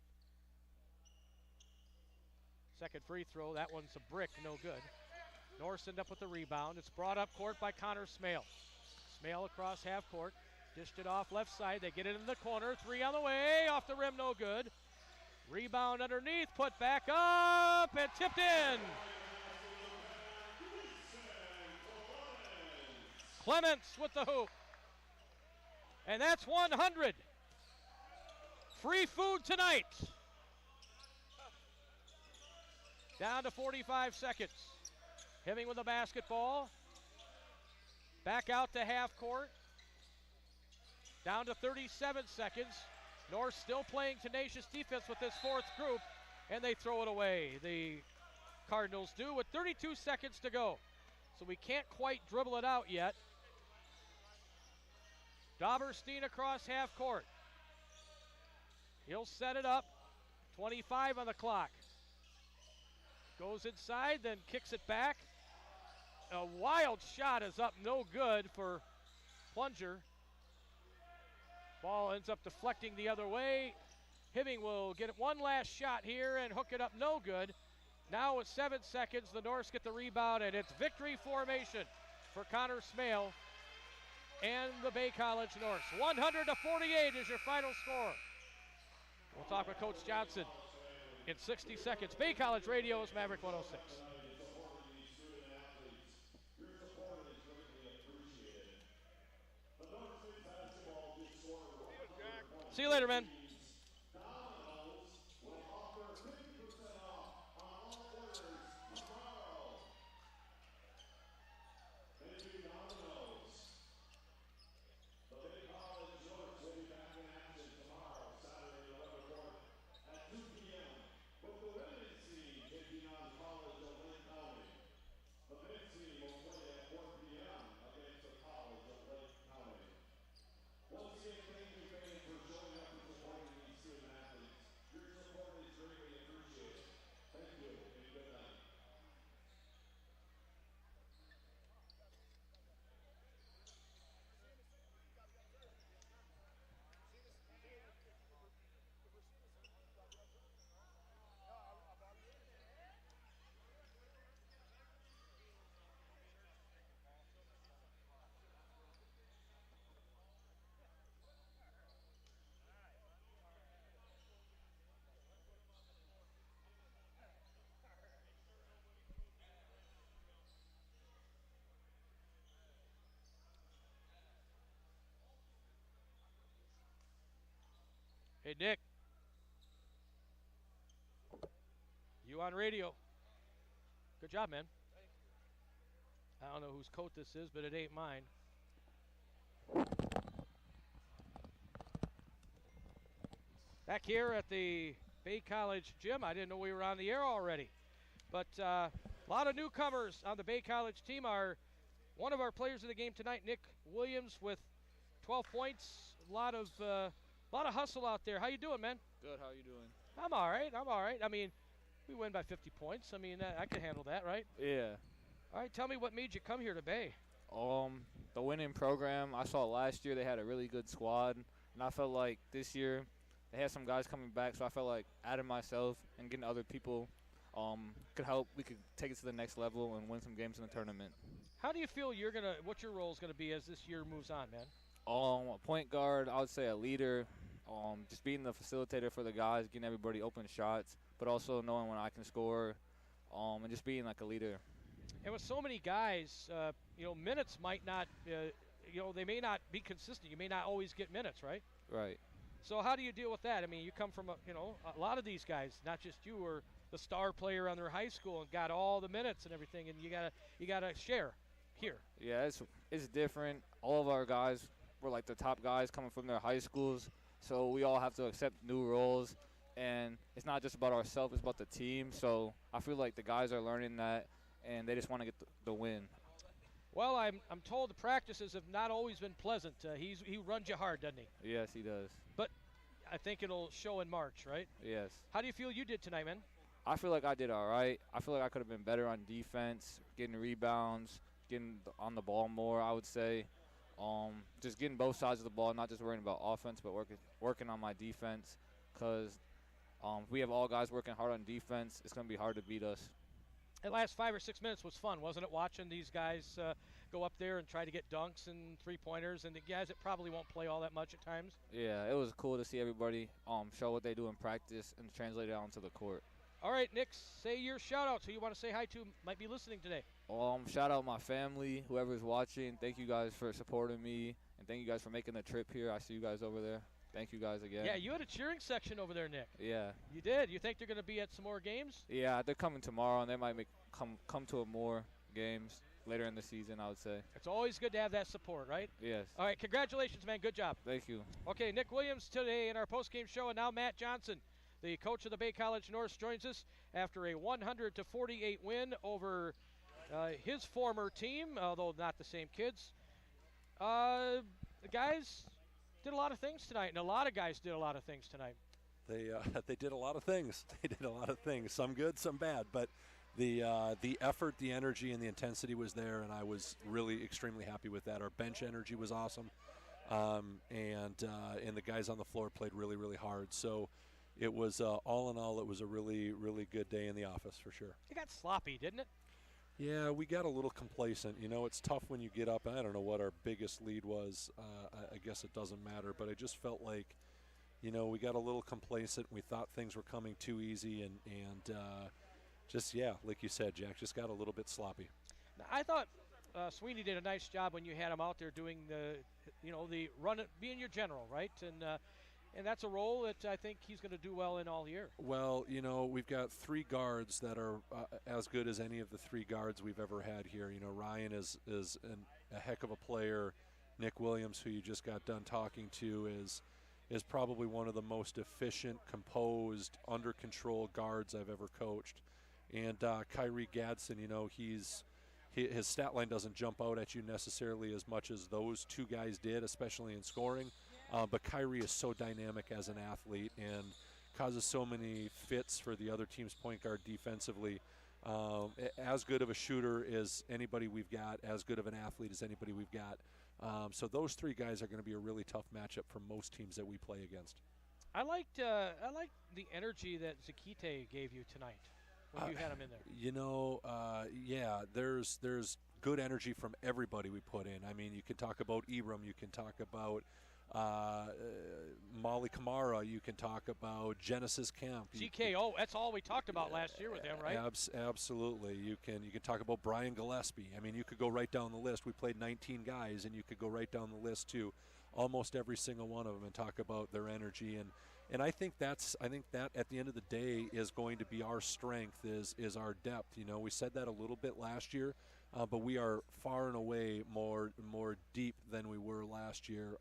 Second free throw, that one's a brick, no good. Norse end up with the rebound. It's brought up court by Connor Smale. Smale across half court, dished it off left side. They get it in the corner, three on the way, off the rim, no good. Rebound underneath, put back up, and tipped in. Clements with the hoop. And that's 100. Free food tonight. Down to 45 seconds. Hibbing with the basketball. Back out to half court. Down to 37 seconds. North still playing tenacious defense with this fourth group, and they throw it away. The Cardinals do with 32 seconds to go. So we can't quite dribble it out yet. Dauberstein across half court. He'll set it up. 25 on the clock. Goes inside, then kicks it back. A wild shot is up, no good for Plunger. Ball ends up deflecting the other way. Hibbing will get one last shot here and hook it up, no good. Now with 7 seconds, the Norse get the rebound, and it's victory formation for Connor Smale and the Bay College Norse. 100-48 is your final score. We'll talk with Coach Johnson in 60 seconds. Bay College Radio's Maverick 106. See you later, man. Hey, Nick. You on radio. Good job, man. I don't know whose coat this is, but it ain't mine. Back here at the Bay College gym. I didn't know we were on the air already. But a lot of newcomers on the Bay College team. One of our players of the game tonight, Nick Williams, with 12 points. A lot of hustle out there. How you doing, man? Good. How you doing? I'm all right. I mean, we win by 50 points. I mean, I can handle that, right? Yeah. All right, tell me what made you come here to Bay. The winning program, I saw last year they had a really good squad, and I felt like this year they had some guys coming back, so I felt like adding myself and getting other people could help. We could take it to the next level and win some games in the tournament. How do you feel what your role is going to be as this year moves on, man? A point guard, I would say a leader, just being the facilitator for the guys, getting everybody open shots, but also knowing when I can score, and just being like a leader. And with so many guys, minutes might not, they may not be consistent. You may not always get minutes, right? Right. So how do you deal with that? I mean, you come from, a lot of these guys, not just you, were the star player on their high school and got all the minutes and everything, and you gotta share here. Yeah, it's different. All of our guys were like the top guys coming from their high schools, so we all have to accept new roles, and it's not just about ourselves, it's about the team. So I feel like the guys are learning that, and they just want to get the win. Well, I'm told the practices have not always been pleasant. He runs you hard, doesn't he? Yes, he does. But I think it'll show in March, right? Yes. How do you feel you did tonight, man? I feel like I did all right. I feel like I could have been better on defense, getting rebounds, getting on the ball more, I would say. Just getting both sides of the ball, not just worrying about offense, but working on my defense. Because if we have all guys working hard on defense, it's going to be hard to beat us. The last 5 or 6 minutes was fun, wasn't it, watching these guys go up there and try to get dunks and three-pointers, and the guys that probably won't play all that much at times? Yeah, it was cool to see everybody show what they do in practice and translate it out onto the court. All right, Nick, say your shout-outs. Who you want to say hi to might be listening today. Shout out my family, whoever's watching. Thank you guys for supporting me, and thank you guys for making the trip here. I see you guys over there. Thank you guys again. Yeah, you had a cheering section over there, Nick. Yeah. You did? You think they're going to be at some more games? Yeah, they're coming tomorrow, and they might come to more games later in the season, I would say. It's always good to have that support, right? Yes. All right, congratulations, man. Good job. Thank you. Okay, Nick Williams today in our postgame show, and now Matt Johnson, the coach of the Bay College Norse, joins us after a 100-48 win over his former team, although not the same kids. The guys did a lot of things tonight, and a lot of guys did a lot of things tonight. They did a lot of things. They did a lot of things. Some good, some bad. But the effort, the energy, and the intensity was there, and I was really extremely happy with that. Our bench energy was awesome, and the guys on the floor played really, really hard. So it was all in all, it was a really, really good day in the office for sure. It got sloppy, didn't it? Yeah, we got a little complacent. It's tough when you get up. I don't know what our biggest lead was. I guess it doesn't matter, but I just felt like, we got a little complacent. We thought things were coming too easy, and just, like you said, Jack, just got a little bit sloppy. I thought Sweeney did a nice job when you had him out there doing the run, being your general, right? And that's a role that I think he's going to do well in all year. Well, we've got 3 guards that are as good as any of the 3 guards we've ever had here. Ryan is a heck of a player. Nick Williams, who you just got done talking to, is probably one of the most efficient, composed, under control guards I've ever coached. And Kyrie Gadsden, his stat line doesn't jump out at you necessarily as much as those 2 guys did, especially in scoring. But Kyrie is so dynamic as an athlete and causes so many fits for the other team's point guard defensively. As good of a shooter as anybody we've got, as good of an athlete as anybody we've got. So those 3 guys are going to be a really tough matchup for most teams that we play against. I liked the energy that Zakite gave you tonight when you had him in there. Yeah, there's good energy from everybody we put in. I mean, you can talk about Ibram, you can talk about Molly Kamara, you can talk about Genesis Camp. GKO, that's all we talked about last year with him, right? Absolutely. You can talk about Brian Gillespie. I mean, you could go right down the list. We played 19 guys, and you could go right down the list to almost every single one of them and talk about their energy. And I think that at the end of the day is going to be our strength is our depth. You know, we said that a little bit last year, but we are far and away more deep than we were last year.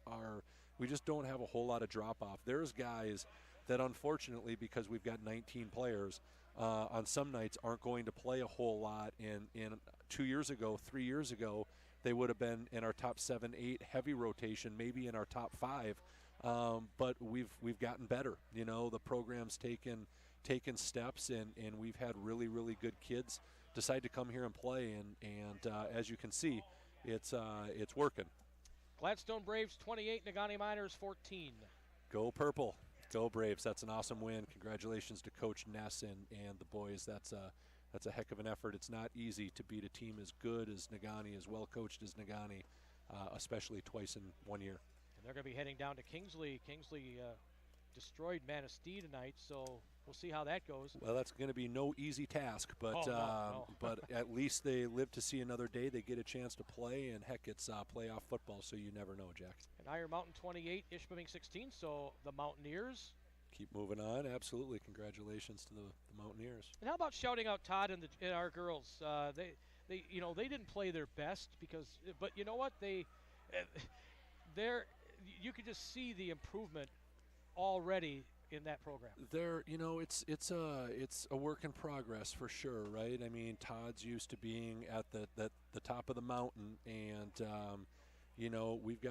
We just don't have a whole lot of drop-off. There's guys that unfortunately, because we've got 19 players, on some nights aren't going to play a whole lot. And 2 years ago, 3 years ago, they would have been in our top 7, 8 heavy rotation, maybe in our top 5. But we've gotten better. You know, the program's taken steps, and we've had really, really good kids decide to come here and play. And as you can see, it's working. Gladstone Braves 28, Negaunee Miners 14. Go Purple. Go Braves. That's an awesome win. Congratulations to Coach Ness and the boys. That's a heck of an effort. It's not easy to beat a team as good as Negaunee, as well coached as Negaunee, especially twice in 1 year. And they're going to be heading down to Kingsley. Kingsley destroyed Manistee tonight, so we'll see how that goes. Well, that's going to be no easy task, but no. but at least they live to see another day. They get a chance to play, and heck, it's playoff football, so you never know, Jack. And Iron Mountain 28, Ishpeming 16. So the Mountaineers keep moving on. Absolutely, congratulations to the Mountaineers. And how about shouting out Todd and our girls? They didn't play their best but you know what, you could just see the improvement already in that program. It's a work in progress for sure, right? I mean, Todd's used to being at the top of the mountain, and we've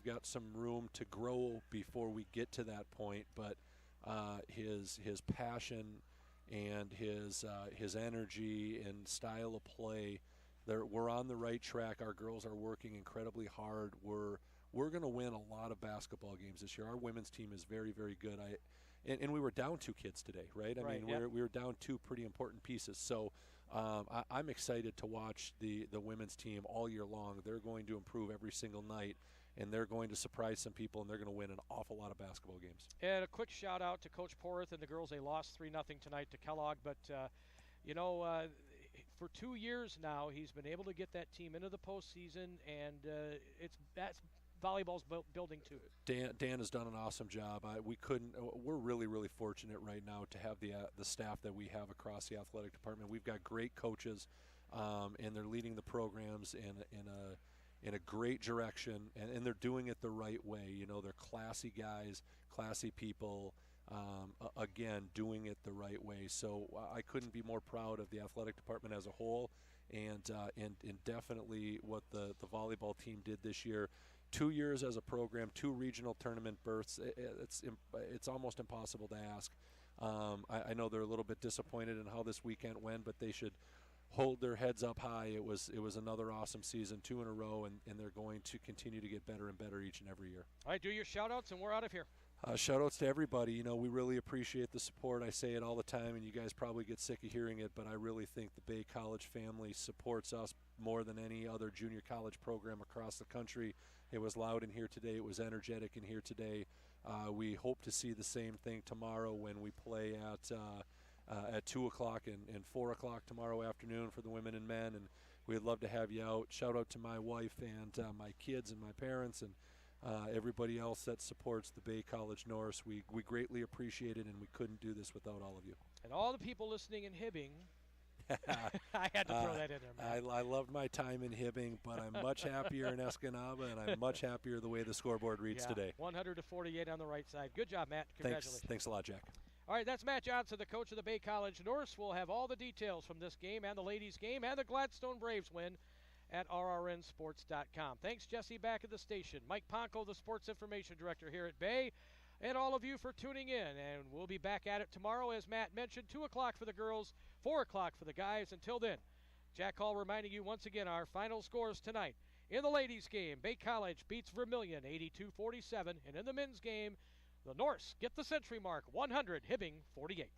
got some room to grow before we get to that point. But his passion and his energy and style of play, we're on the right track. Our girls are working incredibly hard. We're going to win a lot of basketball games this year. Our women's team is very, very good. And we were down 2 kids today, right? I mean, we were down 2 pretty important pieces. So I'm excited to watch the women's team all year long. They're going to improve every single night, and they're going to surprise some people, and they're going to win an awful lot of basketball games. And a quick shout out to Coach Porth and the girls. They lost 3-0 tonight to Kellogg, but for 2 years now, he's been able to get that team into the postseason, and that's volleyball's building too. Dan has done an awesome job. We're really, really fortunate right now to have the staff that we have across the athletic department. We've got great coaches, and they're leading the programs in a great direction, and they're doing it the right way. You know, they're classy guys, classy people. Again, doing it the right way. So I couldn't be more proud of the athletic department as a whole, and definitely what the volleyball team did this year. 2 years as a program, 2 regional tournament berths. It's almost impossible to ask. I know they're a little bit disappointed in how this weekend went, but they should hold their heads up high. It was another awesome season, 2 in a row, and they're going to continue to get better and better each and every year. All right, do your shout-outs, and we're out of here. Shout-outs to everybody. You know, we really appreciate the support. I say it all the time, and you guys probably get sick of hearing it, but I really think the Bay College family supports us more than any other junior college program across the country. It was loud in here today. It was energetic in here today. We hope to see the same thing tomorrow when we play at 2 o'clock and 4 o'clock tomorrow afternoon for the women and men, and we'd love to have you out. Shout out to my wife and my kids and my parents and everybody else that supports the Bay College Norse. We greatly appreciate it, and we couldn't do this without all of you. And all the people listening in Hibbing. I had to throw that in there, Matt. I loved my time in Hibbing, but I'm much happier in Escanaba, and I'm much happier the way the scoreboard reads today. 100-48 on the right side. Good job, Matt. Congratulations. Thanks a lot, Jack. All right, that's Matt Johnson, the coach of the Bay College Norse. We'll have all the details from this game and the ladies' game and the Gladstone Braves win at rrnsports.com. Thanks, Jesse, back at the station. Mike Ponko, the sports information director here at Bay, and all of you for tuning in. And we'll be back at it tomorrow, as Matt mentioned, 2 o'clock for the girls, 4 o'clock for the guys. Until then, Jack Hall reminding you once again our final scores tonight. In the ladies' game, Bay College beats Vermilion 82-47, and in the men's game, the Norse get the century mark, 100, Hibbing 48.